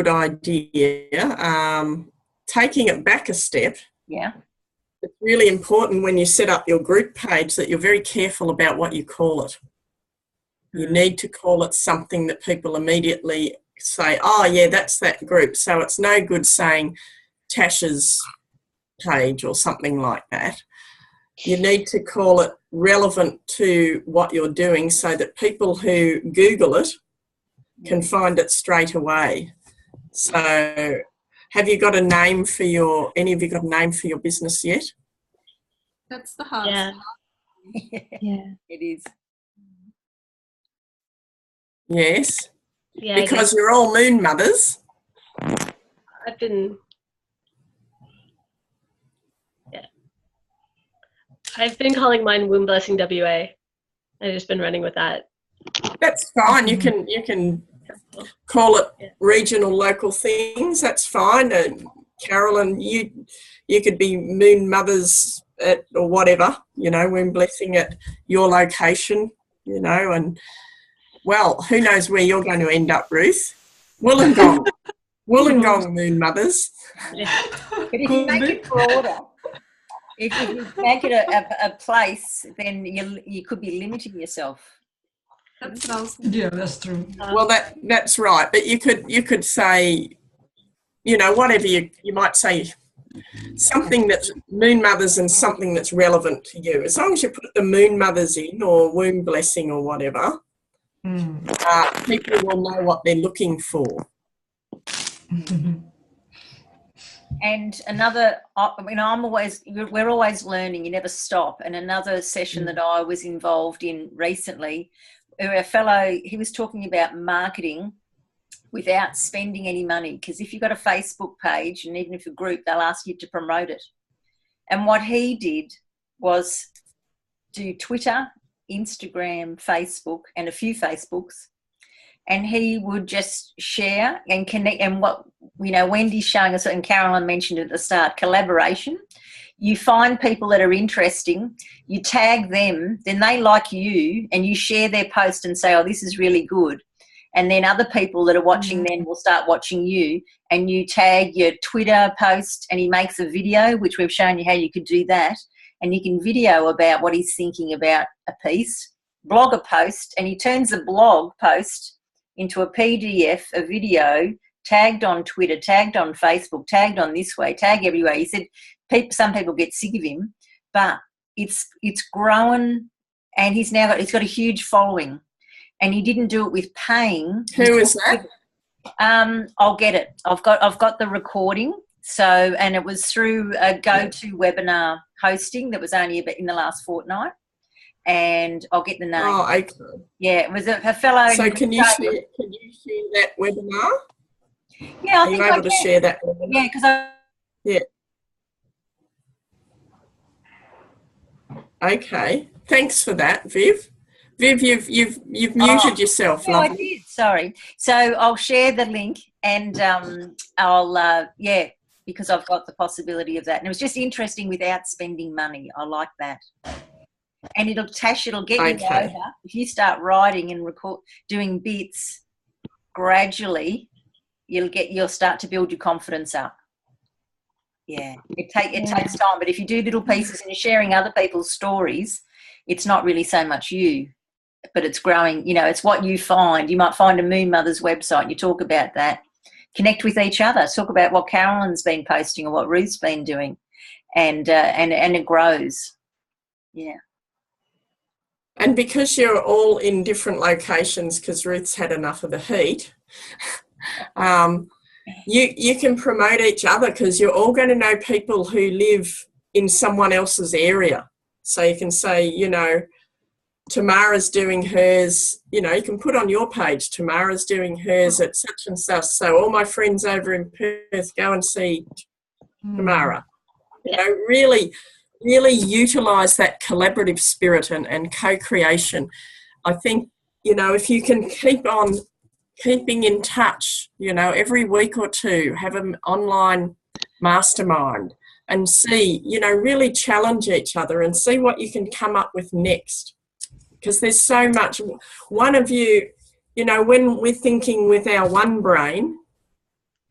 Speaker 2: idea. Taking it back a step.
Speaker 1: Yeah.
Speaker 2: It's really important when you set up your group page that you're very careful about what you call it. You need to call it something that people immediately say, oh, yeah, that's that group. So it's no good saying Tasha's page or something like that. You need to call it relevant to what you're doing so that people who Google it can find it straight away. So have you got a name for any of you got a name for your business yet?
Speaker 5: That's the hardest.
Speaker 4: Yeah.
Speaker 1: It is.
Speaker 2: Yes.
Speaker 6: Yeah,
Speaker 2: because you're all moon mothers.
Speaker 6: I've been calling mine Womb Blessing WA. I've just been running with that.
Speaker 2: That's fine. You can call it regional, local things. That's fine. Carolyn, you could be Moon Mothers at, or whatever, Womb Blessing at your location, and well, who knows where you're going to end up, Ruth? Wollongong. Wollongong Moon Mothers.
Speaker 1: But if you make it broader, if you make it a place, then you could be limiting yourself.
Speaker 3: Yeah, that's true.
Speaker 2: Well, that's right. But you could say, whatever you might say, something that's Moon Mothers and something that's relevant to you. As long as you put the Moon Mothers in, or Womb Blessing or whatever, people will know what they're looking for.
Speaker 1: And we're always learning. You never stop. And another session that I was involved in recently, a fellow, he was talking about marketing without spending any money, because if you've got a Facebook page, and even if a group, they'll ask you to promote it. And what he did was do Twitter, Instagram, Facebook, and a few Facebooks, and he would just share and connect. And what Wendy's showing us, and Carolyn mentioned at the start, collaboration. You find people that are interesting, you tag them, then they like you, and you share their post and say, oh, this is really good. And then other people that are watching then will start watching you, and you tag your Twitter post, and he makes a video, which we've shown you how you could do that. And you can video about what he's thinking about a piece, blog a post, and he turns the blog post into a PDF, a video, tagged on Twitter, tagged on Facebook, tagged on this way, tag everywhere. He said some people get sick of him, but it's grown, and he's got a huge following. And he didn't do it with paying.
Speaker 2: Who is that?
Speaker 1: I'll get it. I've got the recording. So, and it was through a GoToWebinar hosting that was only in the last fortnight. And I'll get the name.
Speaker 2: Oh, okay.
Speaker 1: Yeah, it was a fellow.
Speaker 2: So can you share that webinar?
Speaker 1: Yeah,
Speaker 2: Are you able to share that webinar?
Speaker 1: Yeah, because
Speaker 2: Yeah. Okay. Thanks for that, Viv. Viv, you've muted yourself.
Speaker 1: No, I did. Sorry. So I'll share the link, and I'll because I've got the possibility of that. And it was just interesting without spending money. I like that. And it'll get you over. If you start writing and doing bits gradually, you'll start to build your confidence up. Yeah, it takes time. But if you do little pieces and you're sharing other people's stories, it's not really so much you. but it's growing. You know, it's what you find. You might find a Moon Mothers website and you talk about that. Connect with each other. Talk about what Carolyn's been posting or what Ruth's been doing, and it grows. Yeah.
Speaker 2: And because you're all in different locations, because Ruth's had enough of the heat, you can promote each other, because you're all going to know people who live in someone else's area. So you can say, you know, Tamara's doing hers, you know, you can put on your page, Tamara's doing hers at such and such. So all my friends over in Perth, go and see Tamara. You know, really utilise that collaborative spirit and co-creation. I think, you know, if you can keep on keeping in touch, you know, every week or two, have an online mastermind and see, you know, really challenge each other and see what you can come up with next. Because there's so much. One of you, you know, when we're thinking with our one brain,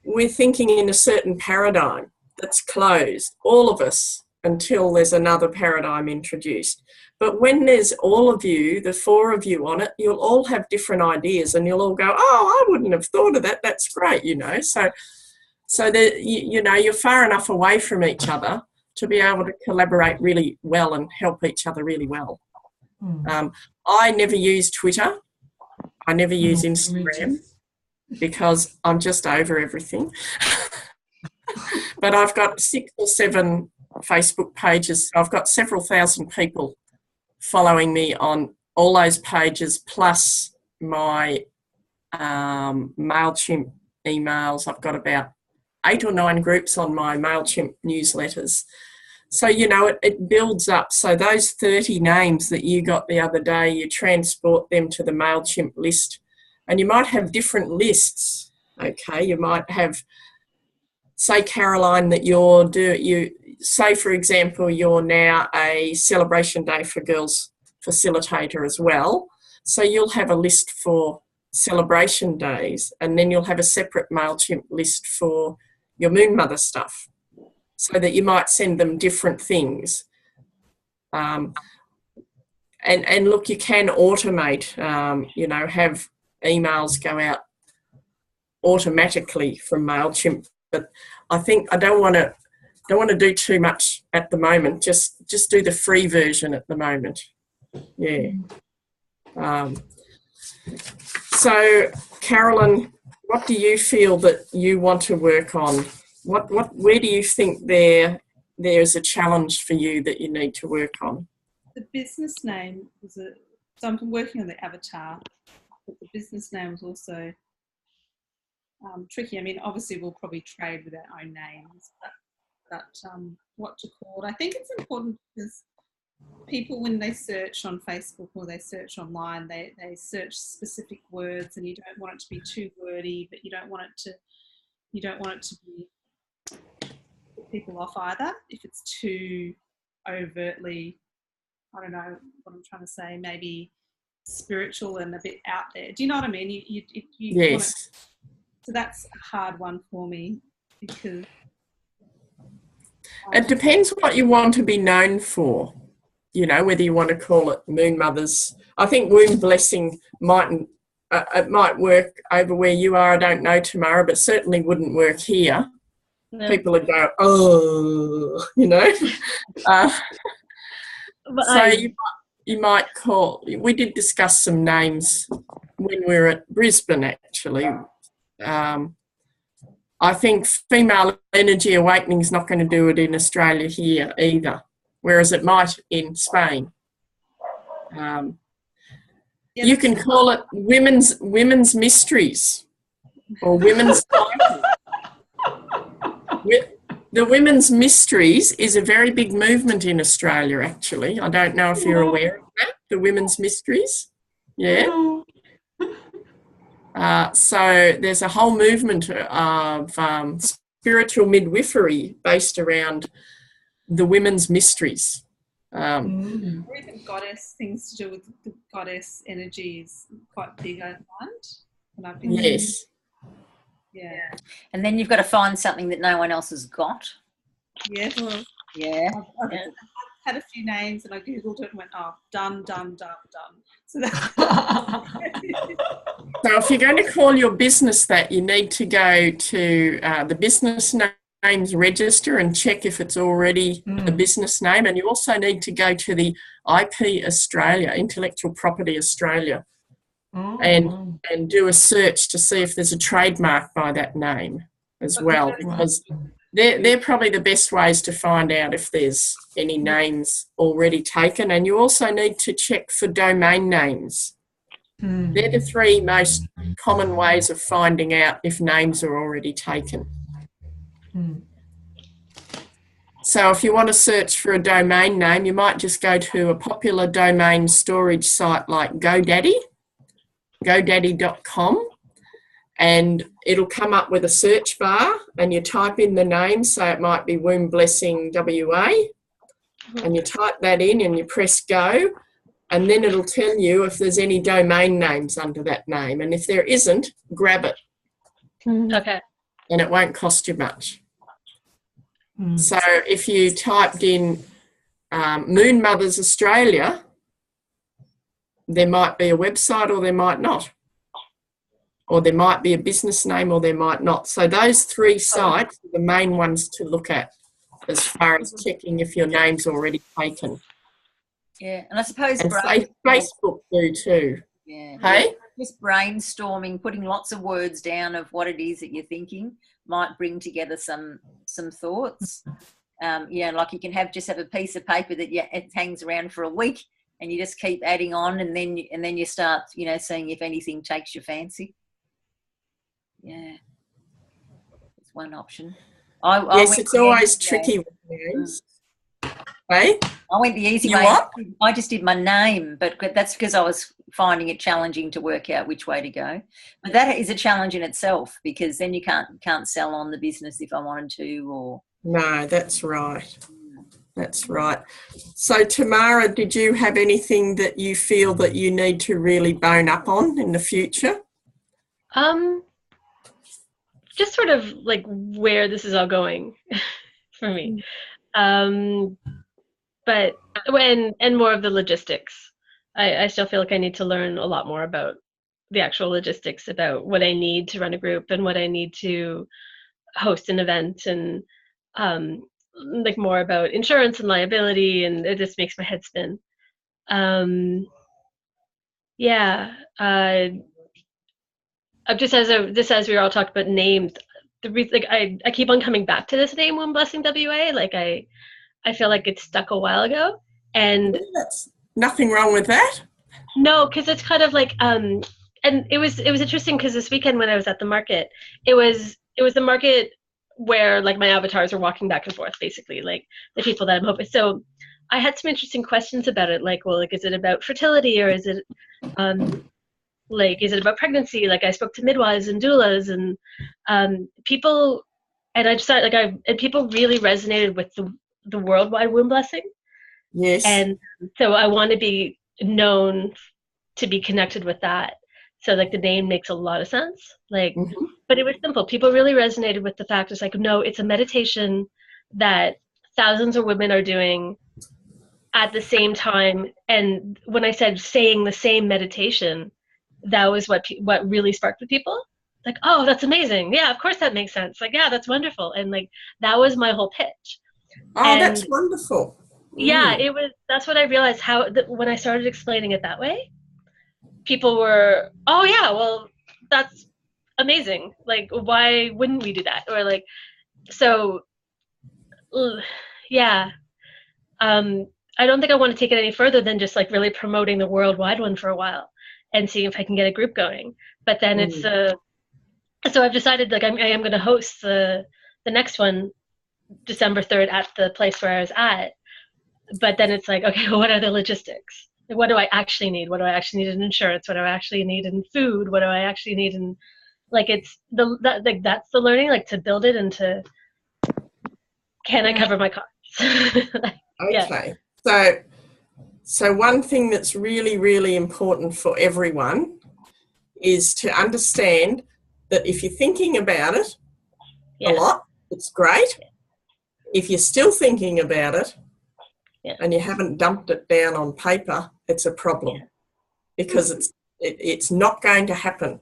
Speaker 2: we're thinking in a certain paradigm that's closed, all of us, until there's another paradigm introduced. But when there's all of you, the four of you on it, you'll all have different ideas and you'll all go, oh, I wouldn't have thought of that. That's great, you know. So you know, you're far enough away from each other to be able to collaborate really well and help each other really well. I never use Twitter. I never use Instagram because I'm just over everything. But I've got 6 or 7 Facebook pages. I've got several thousand people following me on all those pages, plus my MailChimp emails. I've got about 8 or 9 groups on my MailChimp newsletters. So, you know, it builds up. So those 30 names that you got the other day, you transport them to the MailChimp list. And you might have different lists, okay? You might have, say, Caroline, that say, for example, you're now a Celebration Day for Girls facilitator as well. So you'll have a list for celebration days, and then you'll have a separate MailChimp list for your Moon Mother stuff, so that you might send them different things. And look, you can automate, you know, have emails go out automatically from MailChimp, but I think I don't want to do too much at the moment. Just do the free version at the moment. Yeah. So, Carolyn, what do you feel that you want to work on? Where do you think there's a challenge for you that you need to work on?
Speaker 5: The business name so I'm working on the avatar, but the business name was also tricky. I mean, obviously we'll probably trade with our own names, but what to call it? I think it's important because people, when they search on Facebook or they search online, they search specific words, and you don't want it to be too wordy, but you don't want it to be put people off either if it's too overtly, I don't know what I'm trying to say, maybe spiritual and a bit out there. Do you know what I mean? You
Speaker 2: yes.
Speaker 5: So that's a hard one for me, because
Speaker 2: it depends what you want to be known for. You know, whether you want to call it Moon Mothers. I think Womb Blessing it might work over where you are. I don't know, Tamara, but certainly wouldn't work here. No. People would go, oh, you know. So you might call. We did discuss some names when we were at Brisbane, actually. I think Female Energy Awakening is not going to do it in Australia here either, whereas it might in Spain. You can call it Women's Mysteries or Women's Cycle. The Women's Mysteries is a very big movement in Australia, actually. I don't know if you're aware of that, the Women's Mysteries. Yeah. So there's a whole movement of spiritual midwifery based around the women's mysteries.
Speaker 5: Or even goddess, things to do with the goddess energy is quite big, I find.
Speaker 2: Yes.
Speaker 5: Yeah.
Speaker 1: And then you've got to find something that no one else has got.
Speaker 5: Yeah.
Speaker 1: Yeah.
Speaker 5: I've had a few names and I Googled it and went, oh, done. So that's
Speaker 2: So if you're going to call your business that, you need to go to the business names register and check if it's already a business name. And you also need to go to the IP Australia, Intellectual Property Australia, and do a search to see if there's a trademark by that name as well, because they're probably the best ways to find out if there's any names already taken. And you also need to check for domain names. They're the three most common ways of finding out if names are already taken. So if you want to search for a domain name, you might just go to a popular domain storage site like GoDaddy, godaddy.com, and it'll come up with a search bar, and you type in the name, so it might be Womb Blessing WA, and you type that in and you press go, and then it'll tell you if there's any domain names under that name. And if there isn't, grab it.
Speaker 6: Okay.
Speaker 2: And it won't cost you much. So if you typed in Moon Mothers Australia, there might be a website or there might not. Or there might be a business name or there might not. So those three sites are the main ones to look at as far as checking if your name's already taken.
Speaker 1: Yeah, and I suppose
Speaker 2: and Facebook do too.
Speaker 1: Yeah.
Speaker 2: Hey?
Speaker 1: Just brainstorming, putting lots of words down of what it is that you're thinking might bring together some thoughts. Yeah, like you can have a piece of paper that it hangs around for a week, and you just keep adding on, and then you start, seeing if anything takes your fancy. Yeah, it's one option.
Speaker 2: It's always tricky with names. Hey?
Speaker 1: I went the easy way.
Speaker 2: What?
Speaker 1: I just did my name, but that's because I was finding it challenging to work out which way to go. But that is a challenge in itself, because then you can't sell on the business if I wanted to. Or
Speaker 2: no, that's right. That's right. So, Tamara, did you have anything that you feel that you need to really bone up on in the future?
Speaker 6: Just sort of like where this is all going for me. But and more of the logistics. I still feel like I need to learn a lot more about the actual logistics, about what I need to run a group and what I need to host an event, and like more about insurance and liability, and it just makes my head spin. Just as we were all talking about names, the reason, like I keep on coming back to this name, Womb Blessing WA. Like I feel like it's stuck a while ago, and
Speaker 2: that's nothing wrong with that.
Speaker 6: No, because it's kind of like and it was interesting, because this weekend when I was at the market, it was the market where like my avatars were walking back and forth, basically, like the people that I'm hoping. So I had some interesting questions about it, like, well, like, is it about fertility, or is it is it about pregnancy? Like, I spoke to midwives and doulas, and people, and I decided, and people really resonated with the worldwide womb blessing.
Speaker 2: Yes.
Speaker 6: And so I want to be known to be connected with that. So like the name makes a lot of sense. Like, but it was simple. People really resonated with the fact it's like, no, it's a meditation that thousands of women are doing at the same time. And when I said saying the same meditation, that was what really sparked with people. Like, oh, that's amazing. Yeah, of course that makes sense. Like, yeah, that's wonderful. And like, that was my whole pitch.
Speaker 2: Oh, that's wonderful.
Speaker 6: Yeah, that's what I realized, when I started explaining it that way, people were, oh yeah, well, that's amazing. Like, why wouldn't we do that? Or like, so yeah. I don't think I want to take it any further than just like really promoting the worldwide one for a while and seeing if I can get a group going. But then it's so I've decided, like, I am going to host the next one December 3rd at the place where I was at. But then it's like, okay, well, what are the logistics? Like, what do I actually need? What do I actually need in insurance? What do I actually need in food? What do I actually need in, like, it's that's the learning, like, to build it and to, can I cover my costs?
Speaker 2: Okay. So one thing that's really, really important for everyone is to understand that if you're thinking about it a lot, it's great. If you're still thinking about it, and you haven't dumped it down on paper, it's a problem because it's not going to happen.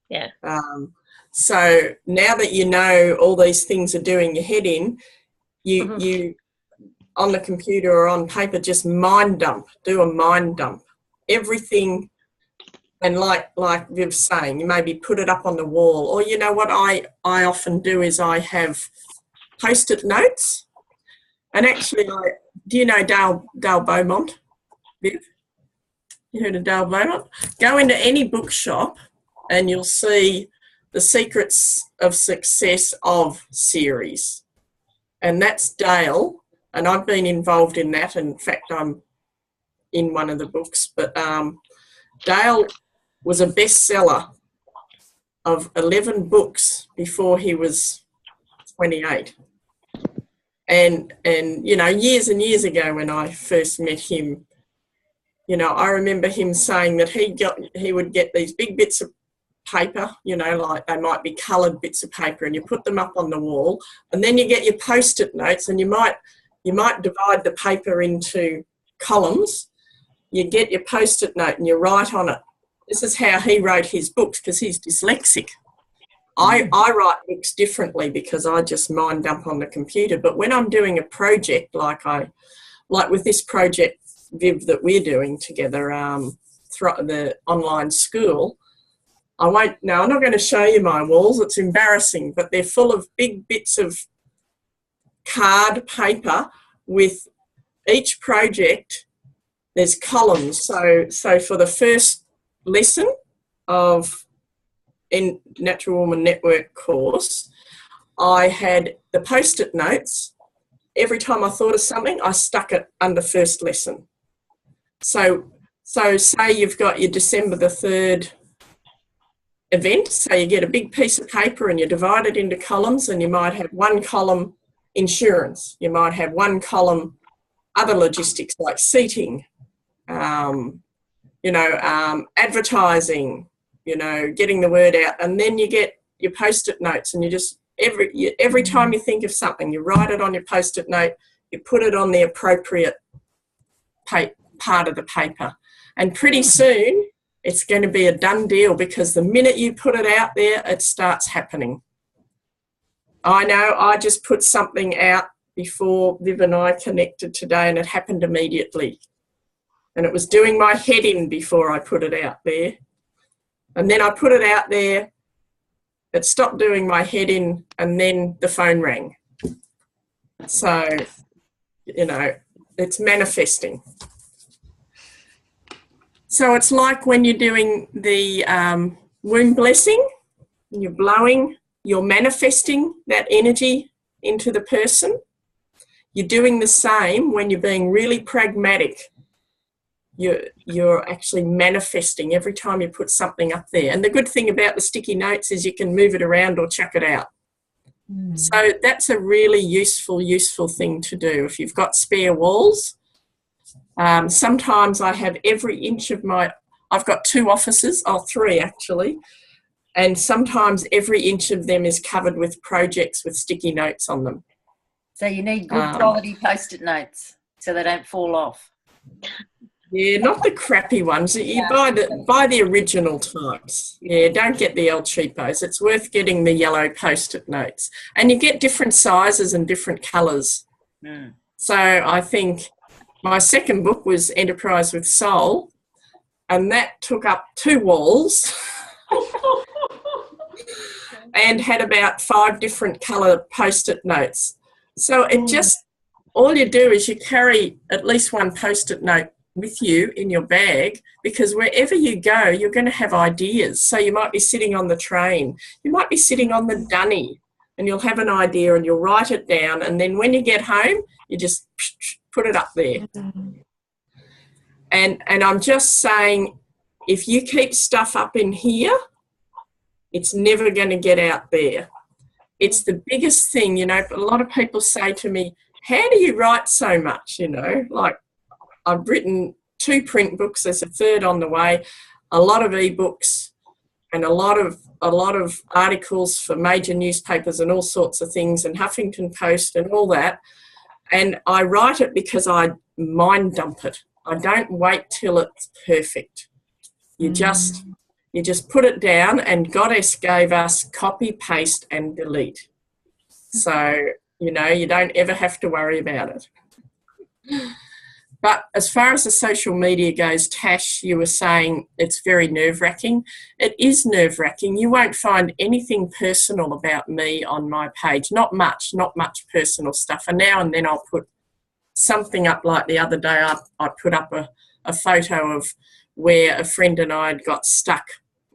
Speaker 6: Yeah.
Speaker 2: So now that you know all these things are doing your head in, you on the computer or on paper, just mind dump, do a mind dump. Everything, and like Viv's saying, you maybe put it up on the wall, or you know what I often do is I have Post-it notes. And actually, do you know Dale Beaumont, Viv? You heard of Dale Beaumont? Go into any bookshop and you'll see the Secrets of Success of series. And that's Dale, and I've been involved in that. In fact, I'm in one of the books. But Dale was a bestseller of 11 books before he was 28. And you know, years and years ago when I first met him, you know, I remember him saying that he would get these big bits of paper, you know, like they might be coloured bits of paper, and you put them up on the wall, and then you get your Post-it notes, and you might divide the paper into columns. You get your Post-it note and you write on it. This is how he wrote his books because he's dyslexic. I write books differently because I just mind dump on the computer. But when I'm doing a project like with this project, Viv, that we're doing together, the online school, I'm not going to show you my walls. It's embarrassing, but they're full of big bits of card paper with each project. There's columns. So for the first lesson in Natural Woman Network course, I had the Post-it notes. Every time I thought of something, I stuck it under first lesson. So say you've got your December the 3rd event, so you get a big piece of paper and you divide it into columns, and you might have one column insurance, you might have one column other logistics like seating, advertising, you know, getting the word out, and then you get your Post-it notes, and you just every time you think of something, you write it on your Post-it note, you put it on the appropriate part of the paper, and pretty soon it's going to be a done deal, because the minute you put it out there, it starts happening. I know I just put something out before Viv and I connected today, and it happened immediately. And it was doing my head in before I put it out there. And then I put it out there, it stopped doing my head in, and then the phone rang. So, you know, it's manifesting. So it's like when you're doing the womb blessing, and you're blowing, you're manifesting that energy into the person. You're doing the same when you're being really pragmatic. You're actually manifesting every time you put something up there. And the good thing about the sticky notes is you can move it around or chuck it out. So that's a really useful thing to do. If you've got spare walls, sometimes I have every inch of I've got 2 offices, 3 actually, and sometimes every inch of them is covered with projects with sticky notes on them.
Speaker 1: So you need good quality Post-it notes so they don't fall off.
Speaker 2: Yeah, not the crappy ones. You buy the original types. Yeah, don't get the El Cheapos. It's worth getting the yellow Post-it notes. And you get different sizes and different colours. So I think my second book was Enterprise with Soul, and that took up 2 walls and had about 5 different colour Post-it notes. So it just, all you do is you carry at least 1 Post-it note with you in your bag, because wherever you go, you're going to have ideas. So you might be sitting on the train, you might be sitting on the dunny, and you'll have an idea and you'll write it down, and then when you get home, you just put it up there. And I'm just saying, if you keep stuff up in here, it's never going to get out there. It's the biggest thing, you know. A lot of people say to me, how do you write so much, you know? Like, I've written 2 print books, there's a 3rd on the way, a lot of ebooks, and a lot of articles for major newspapers and all sorts of things, and Huffington Post and all that. And I write it because I mind dump it. I don't wait till it's perfect. You just put it down, and Goddess gave us copy, paste and delete. So, you know, you don't ever have to worry about it. But as far as the social media goes, Tash, you were saying it's very nerve-wracking. It is nerve-wracking. You won't find anything personal about me on my page. Not much personal stuff. And now and then I'll put something up, like the other day I put up a photo of where a friend and I had got stuck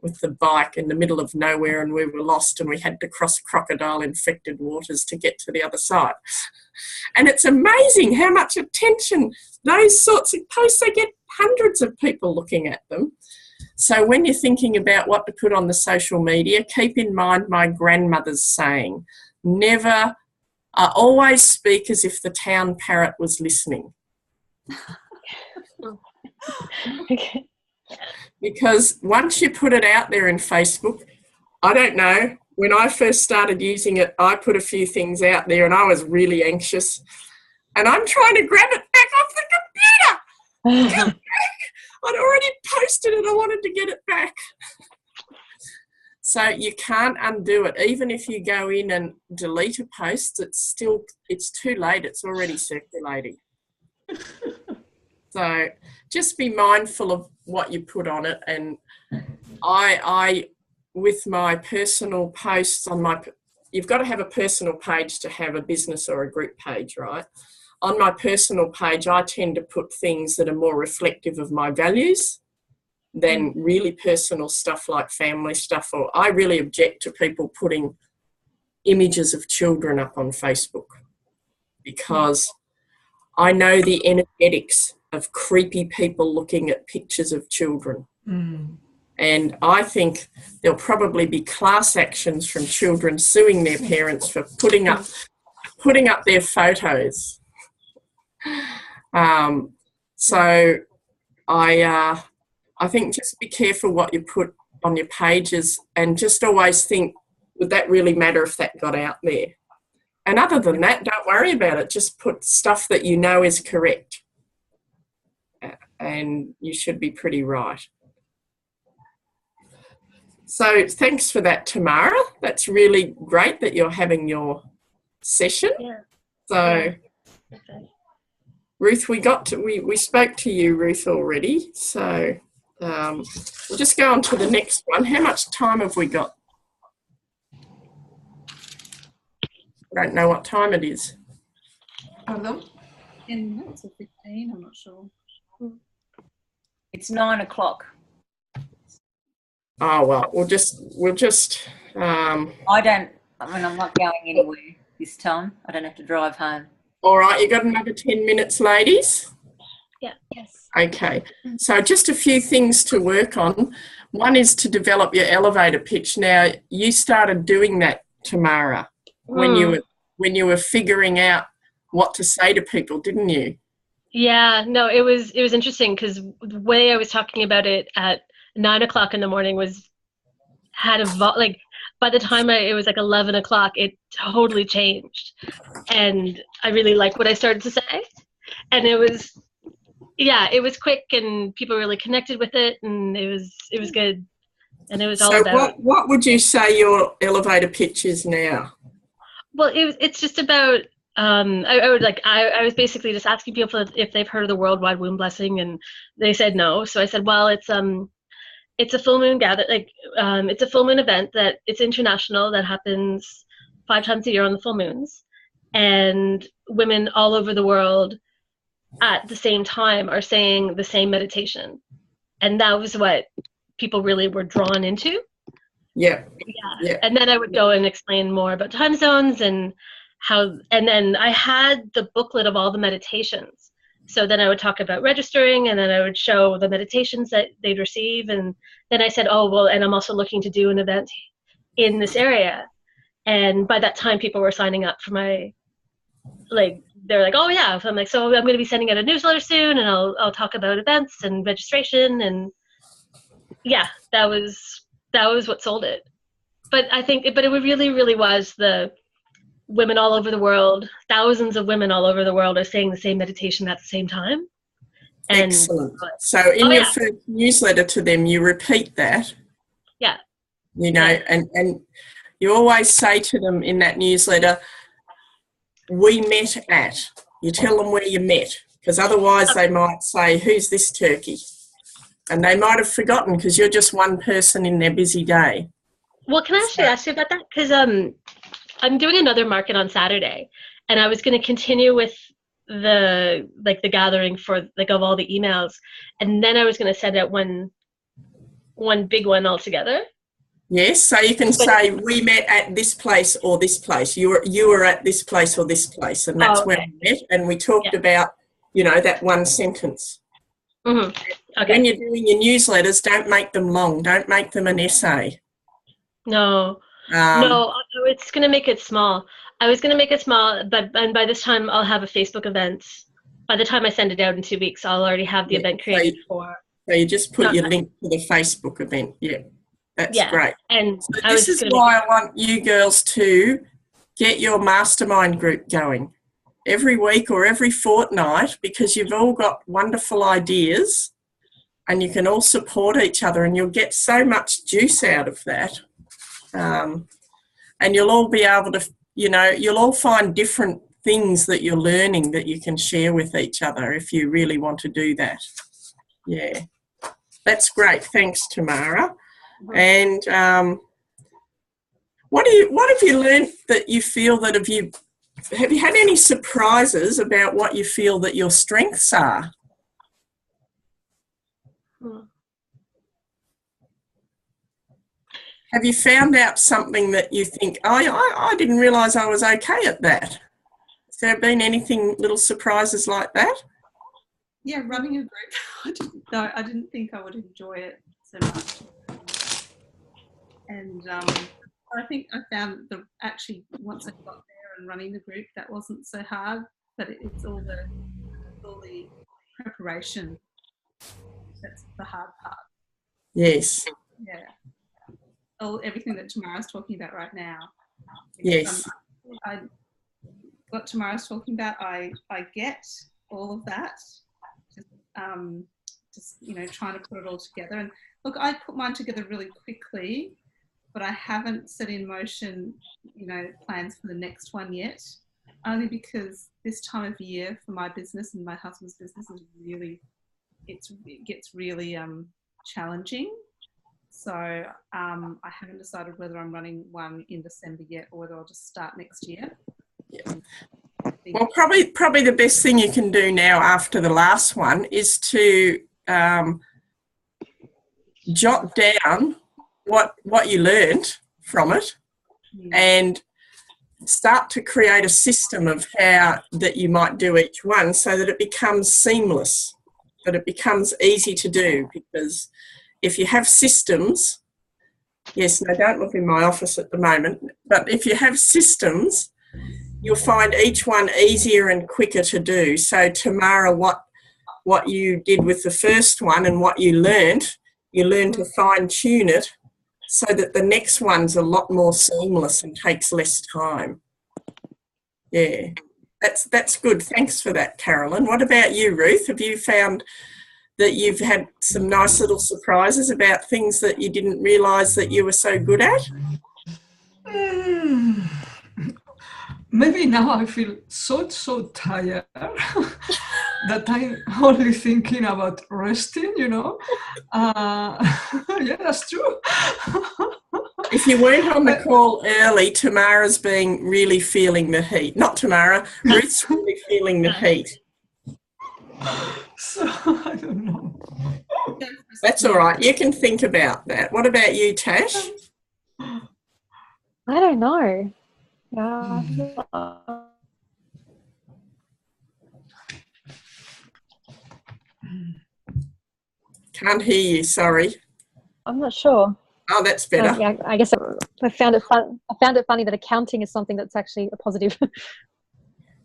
Speaker 2: with the bike in the middle of nowhere, and we were lost, and we had to cross crocodile-infected waters to get to the other side. And it's amazing how much attention those sorts of posts, they get hundreds of people looking at them. So when you're thinking about what to put on the social media, keep in mind my grandmother's saying, always speak as if the town parrot was listening.
Speaker 4: Okay.
Speaker 2: Because once you put it out there in Facebook, I don't know, when I first started using it, I put a few things out there and I was really anxious. And I'm trying to grab it back off the computer. I'd already posted it. I wanted to get it back. So you can't undo it. Even if you go in and delete a post, it's too late. It's already circulating. So just be mindful of what you put on it. And I with my personal posts you've got to have a personal page to have a business or a group page, right? On my personal page, I tend to put things that are more reflective of my values than really personal stuff like family stuff. Or I really object to people putting images of children up on Facebook, because I know the energetics of creepy people looking at pictures of children. And I think there'll probably be class actions from children suing their parents for putting up their photos. So I think just be careful what you put on your pages, and just always think, would that really matter if that got out there? And other than that, don't worry about it. Just put stuff that you know is correct, and you should be pretty right. So thanks for that, Tamara. That's really great that you're having your session.
Speaker 6: Yeah.
Speaker 2: So,
Speaker 6: yeah. Okay.
Speaker 2: Ruth, we spoke to you, Ruth, already. So we'll just go on to the next one. How much time have we got? I don't know what time it is.
Speaker 3: Pardon?
Speaker 5: 10 minutes or 15, I'm not sure.
Speaker 1: It's 9 o'clock.
Speaker 2: Oh, well, we'll just.
Speaker 1: I'm not going anywhere this time. I don't have to drive home.
Speaker 2: All right, you got another 10 minutes, ladies?
Speaker 6: Yeah. Yes.
Speaker 2: Okay, so just a few things to work on. One is to develop your elevator pitch. Now, you started doing that, Tamara, when you were figuring out what to say to people, didn't you?
Speaker 6: Yeah, no, it was interesting, because the way I was talking about it at 9 o'clock in the morning by the time it was like 11 o'clock, it totally changed. And I really liked what I started to say. And it was quick, and people really connected with it, and it was good. And it was all about.
Speaker 2: What would you say your elevator pitch is now?
Speaker 6: Well, it's just about. I was basically just asking people if they've heard of the Worldwide Womb Blessing, and they said no. So I said, well, it's a full moon it's a full moon event that it's international, that happens 5 times a year on the full moons, and women all over the world at the same time are saying the same meditation, and that was what people really were drawn into. Yeah. And then I would go and explain more about time zones and then I had the booklet of all the meditations. So then I would talk about registering, and then I would show the meditations that they'd receive. And then I said, and I'm also looking to do an event in this area. And by that time, people were signing up for they're like, oh yeah. So I'm like, so I'm going to be sending out a newsletter soon, and I'll talk about events and registration. And yeah, that was what sold it. But I think, it really, really was women all over the world, thousands of women all over the world are saying the same meditation at the same time. And,
Speaker 2: excellent. So in your first newsletter to them, you repeat that.
Speaker 6: Yeah.
Speaker 2: You know, and you always say to them in that newsletter, we met at. You tell them where you met, because otherwise they might say, who's this turkey? And they might have forgotten because you're just one person in their busy day.
Speaker 6: Well, can I actually ask you about that? Because I'm doing another market on Saturday, and I was going to continue with the gathering for of all the emails, and then I was going to send out one big one altogether. Yes,
Speaker 2: so you can say we met at this place or this place. You were at this place or this place, and that's where we met. And we talked about, you know, that one sentence.
Speaker 6: Mm-hmm. Okay.
Speaker 2: When you're doing your newsletters, don't make them long. Don't make them an essay.
Speaker 6: No, no, it's going to make it small. I was going to make it small, but by this time I'll have a Facebook event. By the time I send it out in 2 weeks, I'll already have the event created for.
Speaker 2: So you just put your link to the Facebook event. Yeah. That's great.
Speaker 6: And
Speaker 2: so this is why I want you girls to get your mastermind group going every week or every fortnight, because you've all got wonderful ideas and you can all support each other, and you'll get so much juice out of that. And you'll all be able to, you know, you'll all find different things that you're learning that you can share with each other if you really want to do that. Yeah. That's great. Thanks, Tamara. And what have you learned that you feel that have you had any surprises about what you feel that your strengths are? Have you found out something that you think, oh, I didn't realise I was okay at that? Has there been anything, little surprises like that?
Speaker 5: Yeah, running a group. I didn't think I would enjoy it so much. And I think I found that actually once I got there and running the group, that wasn't so hard, but it's all the preparation. That's the hard part.
Speaker 2: Yes.
Speaker 5: Yeah. Everything that Tamara's talking about right now.
Speaker 2: Yes.
Speaker 5: What Tamara's talking about, I get all of that. Just you know, trying to put it all together. And look, I put mine together really quickly, but I haven't set in motion, you know, plans for the next one yet, only because this time of year for my business and my husband's business is really, it gets really challenging. So I haven't decided whether I'm running one in December yet or whether I'll just start next year.
Speaker 2: Yeah. Well, probably the best thing you can do now after the last one is to jot down what you learned from it and start to create a system of how that you might do each one so that it becomes seamless, that it becomes easy to do. Because if you have systems, yes, no, don't look in my office at the moment, but if you have systems, you'll find each one easier and quicker to do. So Tamara, what you did with the first one and what you learned to fine tune it so that the next one's a lot more seamless and takes less time. Yeah, that's good. Thanks for that, Carolyn. What about you, Ruth? Have you found that you've had some nice little surprises about things that you didn't realise that you were so good at?
Speaker 3: Maybe now I feel so tired that I'm only thinking about resting, you know. Yeah, that's true.
Speaker 2: If you weren't on the call early, Tamara's been really feeling the heat. Not Tamara, Ruth's really feeling the heat.
Speaker 3: So, I don't know.
Speaker 2: That's all right. You can think about that. What about you, Tash?
Speaker 4: I don't know.
Speaker 2: Can't hear you, sorry.
Speaker 4: I'm not sure.
Speaker 2: Oh, that's better.
Speaker 4: Yeah, I guess I found it fun. I found it funny that accounting is something that's actually a positive.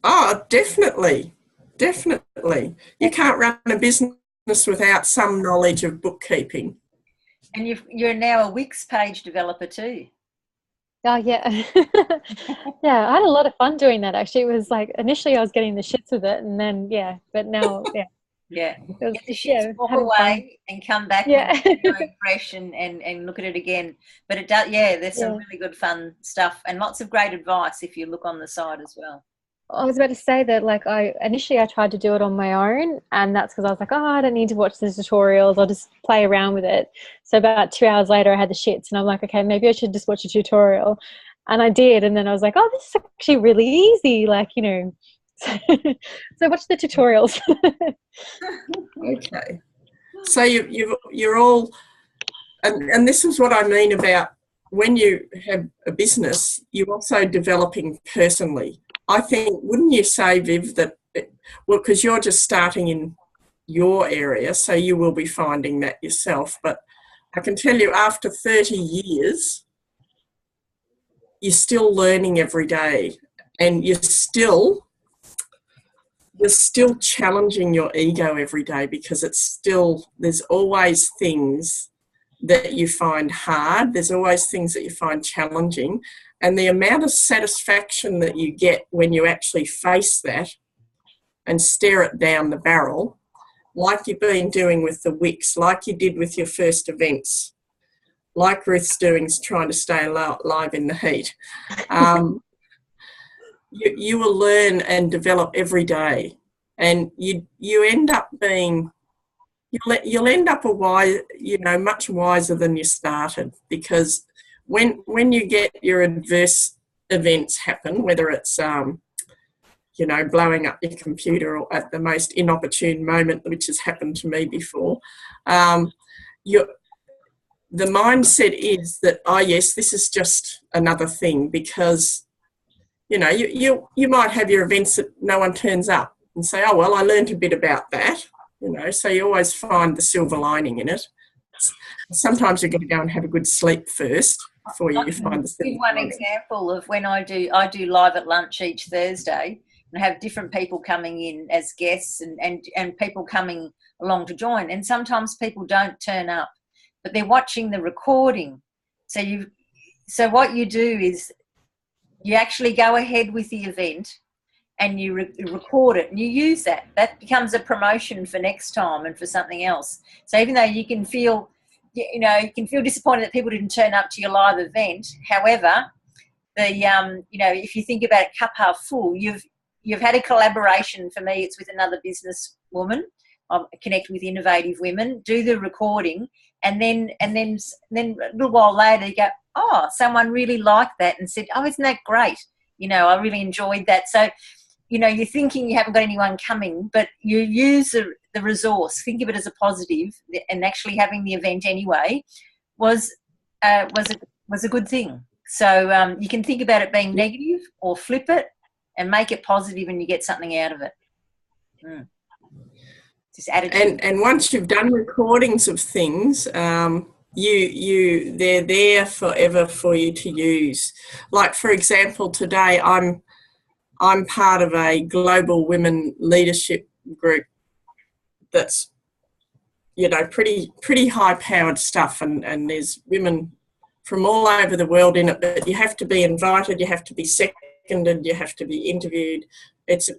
Speaker 2: Oh, definitely. Definitely. You can't run a business without some knowledge of bookkeeping.
Speaker 1: And you're now a Wix page developer too.
Speaker 4: Oh yeah. Yeah, I had a lot of fun doing that actually. It was like initially I was getting the shits with it, and then but now
Speaker 1: Yeah.
Speaker 4: it was,
Speaker 1: Get the shits, walk
Speaker 4: having fun.
Speaker 1: away and come back
Speaker 4: Yeah.
Speaker 1: and going fresh and look at it again. But it does, there's some
Speaker 4: Yeah.
Speaker 1: really good fun stuff and lots of great advice if you look on the side as well.
Speaker 4: I was about to say that like I tried to do it on my own, and that's because I was like, oh, I don't need to watch the tutorials, I'll just play around with it. So about 2 hours later I had the shits, and I'm like, okay, maybe I should just watch a tutorial. And I did, and then I was like, oh, this is actually really easy, like, you know. So watch the tutorials.
Speaker 2: Okay. So you're all, and this is what I mean about when you have a business, you're also developing personally. I think, wouldn't you say, Viv, that, well, because you're just starting in your area, so you will be finding that yourself, but I can tell you after 30 years, you're still learning every day, and you're still challenging your ego every day, because there's always things that you find hard, there's always things that you find challenging, and the amount of satisfaction that you get when you actually face that and stare it down the barrel, like you've been doing with the Wix, like you did with your first events, like Ruth's doing, trying to stay alive in the heat. You will learn and develop every day, and you end up being, you'll end up much wiser than you started, because when you get your adverse events happen, whether it's blowing up your computer or at the most inopportune moment, which has happened to me before, the mindset is that, oh yes, this is just another thing, because you might have your events that no one turns up, and say, oh well, I learned a bit about that, so you always find the silver lining in it. Sometimes you've got to go and have a good sleep first before you find the silver lining.
Speaker 1: One example of when I do live at lunch each Thursday, and have different people coming in as guests and people coming along to join, and sometimes people don't turn up, but they're watching the recording. So what you do is you actually go ahead with the event and you record it, and you use that. That becomes a promotion for next time and for something else. So even though you can feel disappointed that people didn't turn up to your live event, however, if you think about it, cup half full, you've had a collaboration. For me, it's with another business woman. I connect with innovative women, do the recording, and then a little while later you go, oh, someone really liked that and said, oh, isn't that great? I really enjoyed that. So, you're thinking you haven't got anyone coming, but you use the resource. Think of it as a positive, and actually having the event anyway was a good thing. So you can think about it being negative or flip it and make it positive, and you get something out of it. Just attitude. And
Speaker 2: once you've done recordings of things, they're there forever for you to use. Like, for example, today I'm part of a global women leadership group that's pretty high powered stuff, and there's women from all over the world in it, but you have to be invited, you have to be seconded, you have to be interviewed. It's a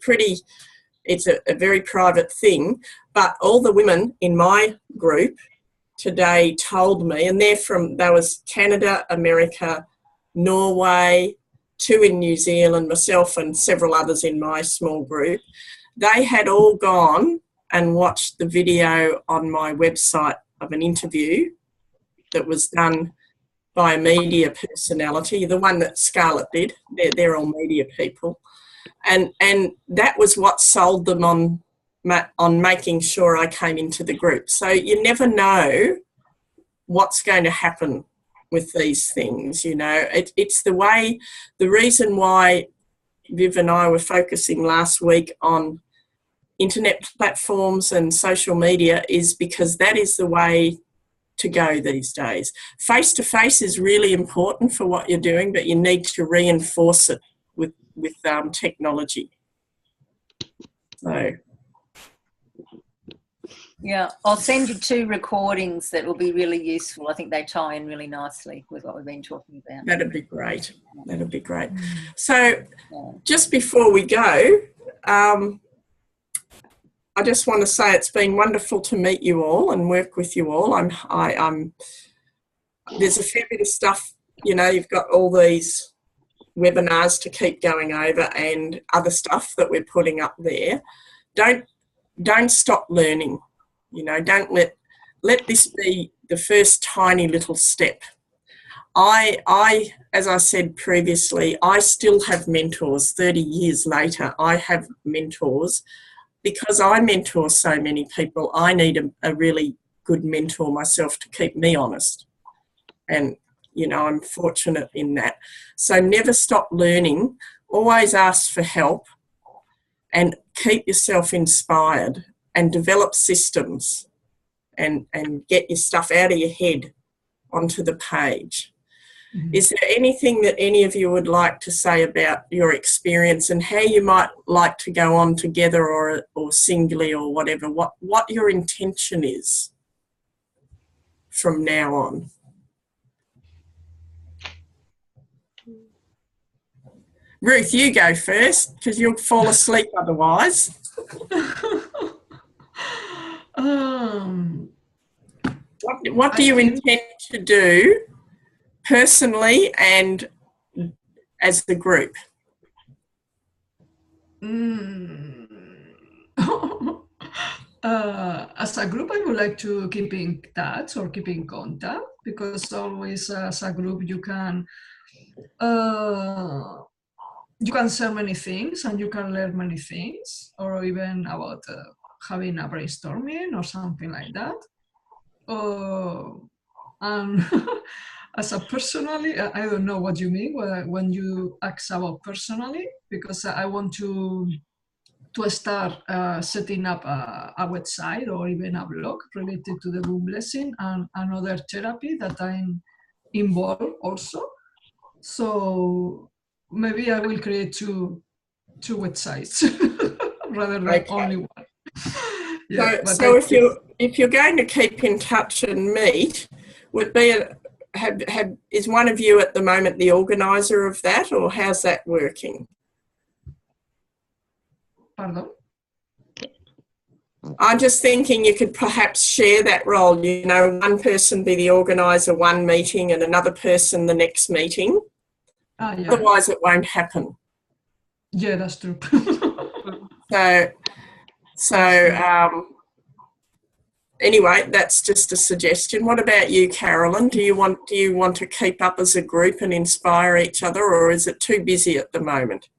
Speaker 2: very private thing, but all the women in my group today told me, and there was Canada, America, Norway, 2 in New Zealand, myself and several others in my small group. They had all gone and watched the video on my website of an interview that was done by a media personality, the one that Scarlett did. They're all media people. And that was what sold them on making sure I came into the group. So you never know what's going to happen with these things, It's the reason why Viv and I were focusing last week on internet platforms and social media is because that is the way to go these days. Face-to-face is really important for what you're doing, but you need to reinforce it with technology. So
Speaker 1: Yeah, I'll send you 2 recordings that will be really useful. I think they tie in really nicely with what we've been talking about.
Speaker 2: That'd be great. That'd be great. So just before we go, I just want to say it's been wonderful to meet you all and work with you all. There's a fair bit of stuff, you know, you've got all these webinars to keep going over and other stuff that we're putting up there. Don't stop learning. You know, don't let this be the first tiny little step. I, as I said previously, I still have mentors 30 years later. I have mentors because I mentor so many people. I need a really good mentor myself to keep me honest. And, you know, I'm fortunate in that. So never stop learning. Always ask for help and keep yourself inspired and develop systems and get your stuff out of your head onto the page. Mm-hmm. Is there anything that any of you would like to say about your experience and how you might like to go on together or singly or whatever, what your intention is from now on? Ruth, you go first because you'll fall asleep otherwise. What do you intend to do personally and as the group?
Speaker 3: As a group, I would like to keep in touch or keep in contact because always as a group you can share many things and you can learn many things, or even about having a brainstorming or something like that. And as a personally, I don't know what you mean when you ask about personally, because I want to start setting up a website or even a blog related to the womb blessing and another therapy that I'm involved also. So maybe I will create two websites rather than only one.
Speaker 2: Yeah, so if you're going to keep in touch and meet, is one of you at the moment the organizer of that, or how's that working?
Speaker 3: Pardon?
Speaker 2: I'm just thinking you could perhaps share that role, you know, one person be the organizer one meeting and another person the next meeting. Yeah. Otherwise it won't happen.
Speaker 3: Yeah, that's true.
Speaker 2: Anyway, that's just a suggestion. What about you, Carolyn? Do you want to keep up as a group and inspire each other, or is it too busy at the moment?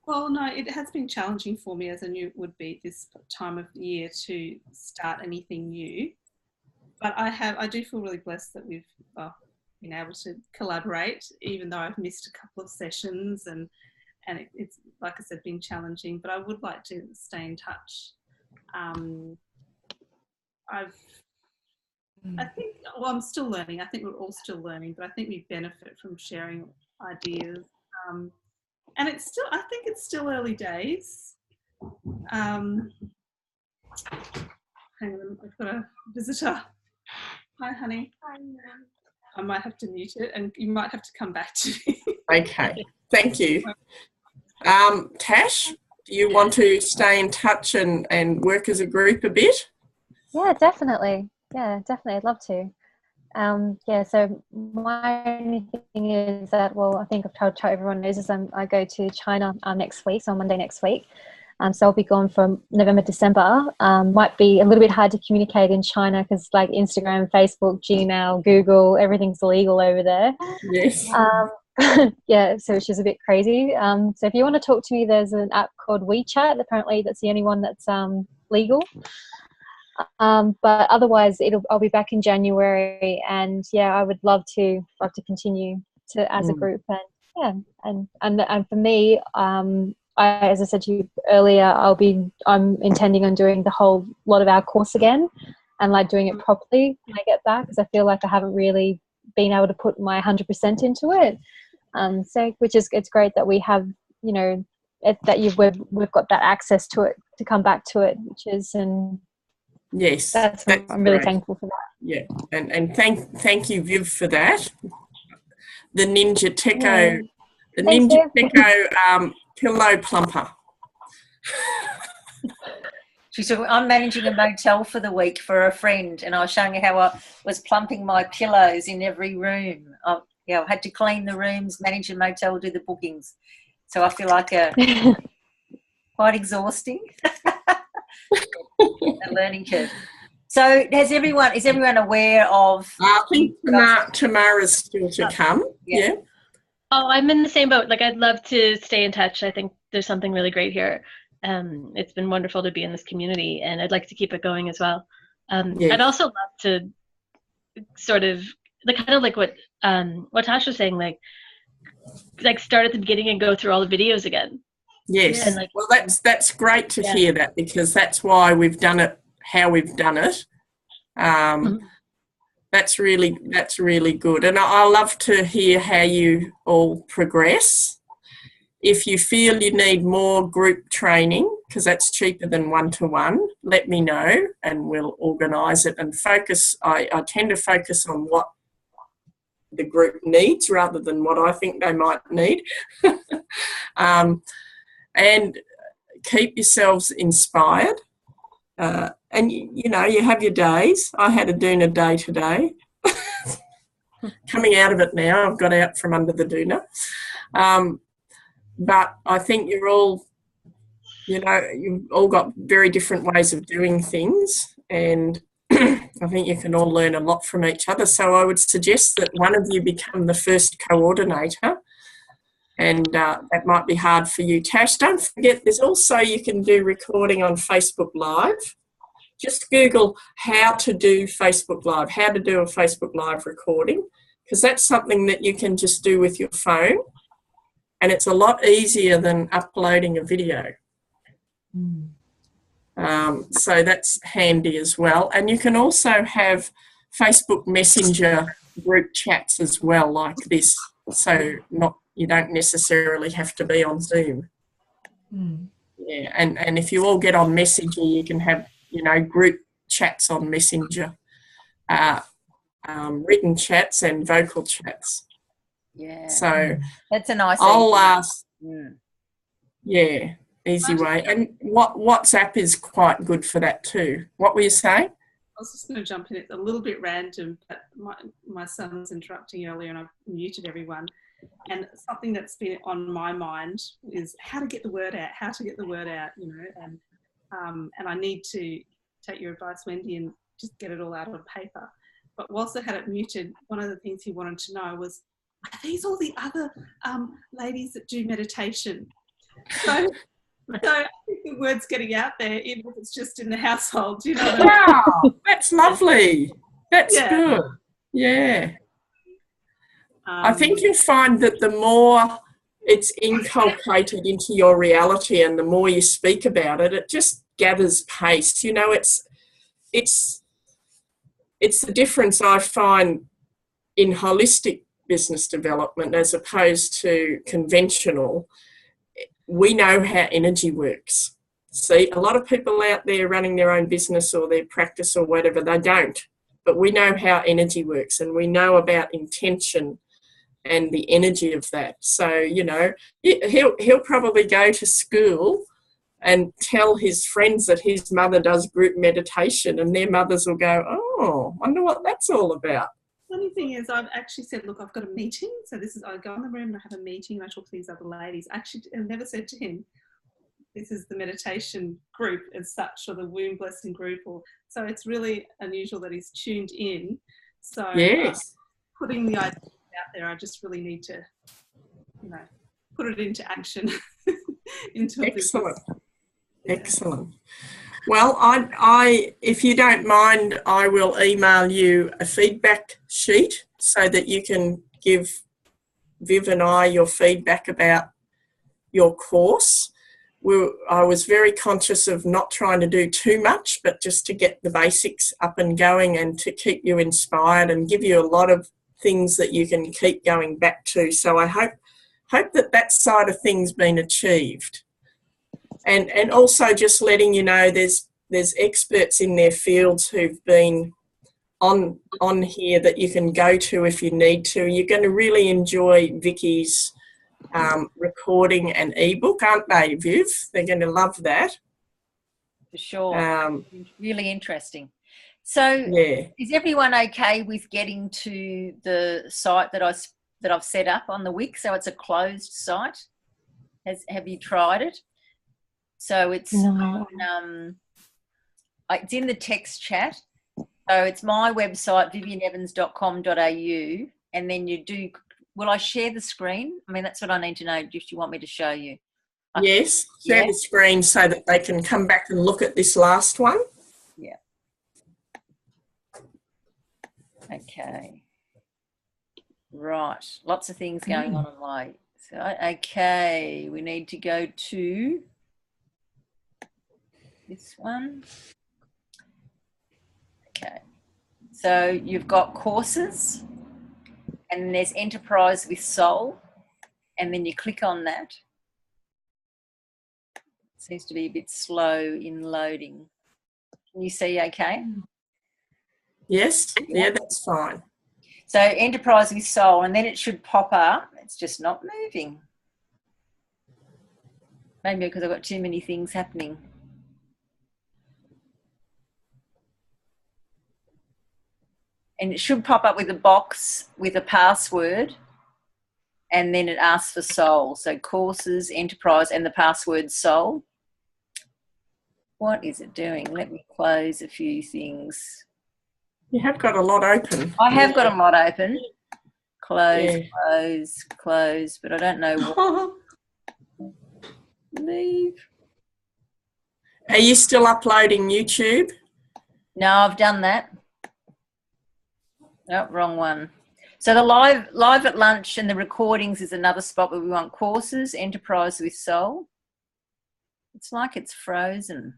Speaker 5: Well, no, it has been challenging for me as a new would-be this time of year to start anything new. But I do feel really blessed that we've been able to collaborate, even though I've missed a couple of sessions and it's, like I said, been challenging. But I would like to stay in touch. I'm still learning. I think we're all still learning, but I think we benefit from sharing ideas. And I think it's still early days. Hang on, I've got a visitor. Hi, honey. Hi, Mum. I might have to mute it and you might have to come back to me.
Speaker 2: Okay, thank you. Tash, do you want to stay in touch and work as a group a bit?
Speaker 4: Yeah, definitely. I'd love to. So my only thing is that, well, I think I've told everyone knows is I go to China next week, so on Monday next week. So I'll be gone from November, December. Might be a little bit hard to communicate in China because like Instagram, Facebook, Gmail, Google, everything's illegal over there.
Speaker 2: Yes.
Speaker 4: So which is a bit crazy. So if you want to talk to me, there's an app called WeChat. Apparently that's the only one that's legal. But otherwise I'll be back in January, and I would love to continue as a group, and for me, as I said to you earlier, I'm intending on doing the whole lot of our course again and like doing it properly when I get back, because I feel like I haven't really been able to put my 100% into it. It's great that we have, you know, we've got that access to it to come back to it, which is
Speaker 2: Yes,
Speaker 4: that's I'm really thankful for that.
Speaker 2: Yeah, and thank you, Viv, for that. The Ninja Techo,
Speaker 4: Yeah. Thanks, Viv.
Speaker 2: Pillow Plumper.
Speaker 1: She said, I'm managing a motel for the week for a friend, and I was showing her how I was plumping my pillows in every room. I had to clean the rooms, manage a motel, do the bookings. So I feel like quite exhausting. A learning curve. So is everyone aware of?
Speaker 2: I think Tamara's still to come. Yeah.
Speaker 6: Oh, I'm in the same boat. Like, I'd love to stay in touch. I think there's something really great here. It's been wonderful to be in this community, and I'd like to keep it going as well. I'd also love to sort of kind of like what Tash was saying, like start at the beginning and go through all the videos again.
Speaker 2: Yes. And well, that's great to hear that, because that's why we've done it how we've done it. That's really good, and I love to hear how you all progress. If you feel you need more group training, because that's cheaper than one-to-one, let me know and we'll organise it and focus. I tend to focus on what the group needs rather than what I think they might need. And keep yourselves inspired. And, you have your days. I had a doona day today. Coming out of it now, I've got out from under the doona. But I think you're all, you've all got very different ways of doing things, and I think you can all learn a lot from each other. So I would suggest that one of you become the first coordinator, and that might be hard for you. Tash, don't forget, there's also, you can do recording on Facebook Live. Just Google how to do Facebook Live, how to do a Facebook Live recording, because that's something that you can just do with your phone. And it's a lot easier than uploading a video. So that's handy as well. And you can also have Facebook Messenger group chats as well, like this. So you don't necessarily have to be on Zoom. Yeah, and if you all get on Messenger, you can have, group chats on Messenger, written chats and vocal chats.
Speaker 1: Yeah.
Speaker 2: So
Speaker 1: that's a nice.
Speaker 2: I'll ask. Yeah, easy way. And WhatsApp is quite good for that too. What were you saying?
Speaker 5: I was just going to jump in. It's a little bit random, but my son was interrupting earlier, and I've muted everyone. And something that's been on my mind is how to get the word out. And I need to take your advice, Wendy, and just get it all out on paper. But whilst I had it muted, one of the things he wanted to know was, are these all the other ladies that do meditation? So I think the word's getting out there, even if it's just in the household.
Speaker 2: Wow, that's lovely. That's good. Yeah. I think you'll find that the more it's inculcated into your reality and the more you speak about it, it just gathers pace. It's the difference I find in holistic business development as opposed to conventional. We know how energy works. See, a lot of people out there running their own business or their practice or whatever, they don't. But we know how energy works, and we know about intention and the energy of that. So, he'll probably go to school and tell his friends that his mother does group meditation, and their mothers will go, oh, I wonder what that's all about.
Speaker 5: Funny thing is, I've actually said, look, I've got a meeting. So I go in the room and I have a meeting and I talk to these other ladies. Actually, I've never said to him, this is the meditation group as such, or the womb blessing group. So it's really unusual that he's tuned in. So
Speaker 2: yes.
Speaker 5: Putting the idea out there, I just really need to, put it into action.
Speaker 2: Excellent. Excellent. Well, I, if you don't mind, I will email you a feedback sheet so that you can give Viv and I your feedback about your course. I was very conscious of not trying to do too much, but just to get the basics up and going and to keep you inspired and give you a lot of things that you can keep going back to. So I hope that side of things been achieved. And also just letting you know, there's there's experts in their fields who've been on here that you can go to if you need to. You're going to really enjoy Vicky's recording and ebook, aren't they, Viv? They're going to love that.
Speaker 1: For sure. Really interesting. So
Speaker 2: yeah.
Speaker 1: Is everyone okay with getting to the site that I've set up on the Wix? So it's a closed site. Have you tried it? So it's it's in the text chat. So it's my website, vivianevans.com.au, and then will I share the screen? I mean, that's what I need to know if you want me to show you.
Speaker 2: Yes, share the screen so that they can come back and look at this last one.
Speaker 1: Yeah. Okay. Right. Lots of things going on my... So, okay, we need to go to this one. Okay. So you've got courses, and then there's Enterprise with Soul, and then you click on that. It seems to be a bit slow in loading. Can you see okay?
Speaker 2: Yes, yeah, that's fine.
Speaker 1: So Enterprise with Soul, and then it should pop up. It's just not moving. Maybe because I've got too many things happening. And it should pop up with a box with a password, and then it asks for Soul. So courses, Enterprise, and the password Soul. What is it doing? Let me close a few things.
Speaker 2: You have got a lot open.
Speaker 1: I have got a lot open. Close, close, close, but I don't know what. Leave.
Speaker 2: Are you still uploading YouTube?
Speaker 1: No, I've done that. No, wrong one. So the live at lunch and the recordings is another spot where we want courses, Enterprise with Soul. It's like it's frozen.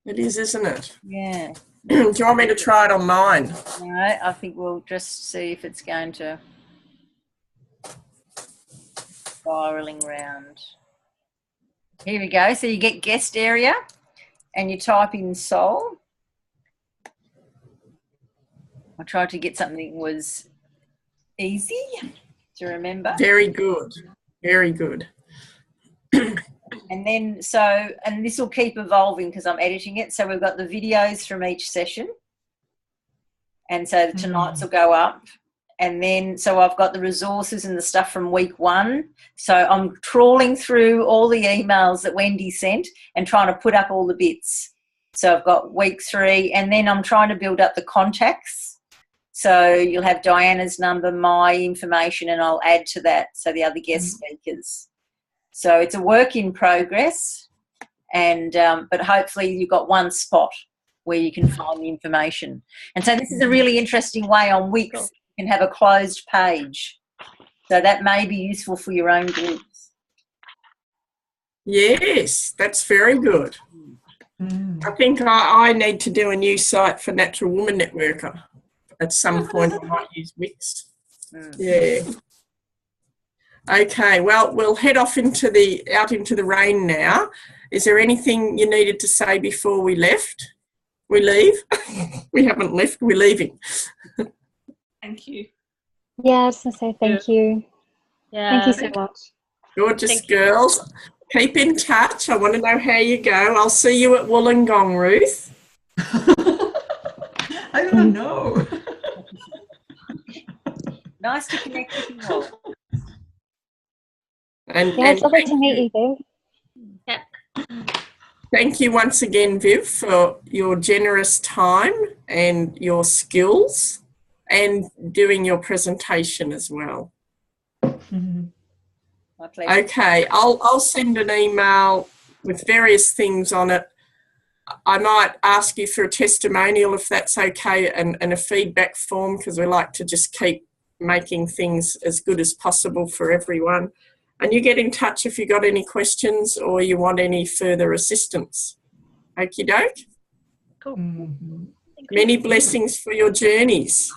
Speaker 2: It is, isn't it?
Speaker 1: Yeah.
Speaker 2: Do you want me to try it on mine?
Speaker 1: No, I think we'll just see if it's going to spiraling round. Here we go. So you get guest area and you type in Soul. I tried to get something that was easy to remember.
Speaker 2: Very good. Very good.
Speaker 1: And then, and this will keep evolving because I'm editing it. So we've got the videos from each session. And so tonight's will go up. And then, so I've got the resources and the stuff from week 1. So I'm trawling through all the emails that Wendy sent and trying to put up all the bits. So I've got week 3, and then I'm trying to build up the contacts. So you'll have Diana's number, my information, and I'll add to that. So the other guest speakers. So it's a work in progress, and but hopefully you've got one spot where you can find the information. And so this is a really interesting way on Wix. You can have a closed page. So that may be useful for your own groups.
Speaker 2: Yes, that's very good. I think I need to do a new site for Natural Woman Networker. At some point I might use Wix. Yeah. Okay, well, we'll head off out into the rain now. Is there anything you needed to say before we left? We leave? We haven't left, we're leaving.
Speaker 5: Thank you.
Speaker 4: Yeah, I was going to say thank you.
Speaker 6: Yeah.
Speaker 4: Thank you so much.
Speaker 2: Gorgeous girls. Keep in touch. I want to know how you go. I'll see you at Wollongong, Ruth.
Speaker 3: I don't know.
Speaker 1: Nice to connect with you all.
Speaker 4: Yeah, it's lovely to meet you, Viv.
Speaker 6: Yeah.
Speaker 2: Thank you once again, Viv, for your generous time and your skills and doing your presentation as well.
Speaker 1: My pleasure.
Speaker 2: Okay, I'll send an email with various things on it. I might ask you for a testimonial if that's okay, and a feedback form, because we like to just keep making things as good as possible for everyone. And you get in touch if you got any questions or you want any further assistance. Okie doke.
Speaker 6: Cool.
Speaker 2: Many blessings for your journeys.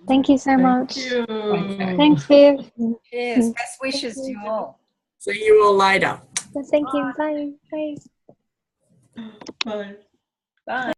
Speaker 4: Thank you so much.
Speaker 3: You.
Speaker 4: Thanks, Viv.
Speaker 1: Cheers. Best wishes to you all.
Speaker 2: See you all later.
Speaker 4: Thank you. Bye. Bye.
Speaker 2: Bye.
Speaker 1: Bye.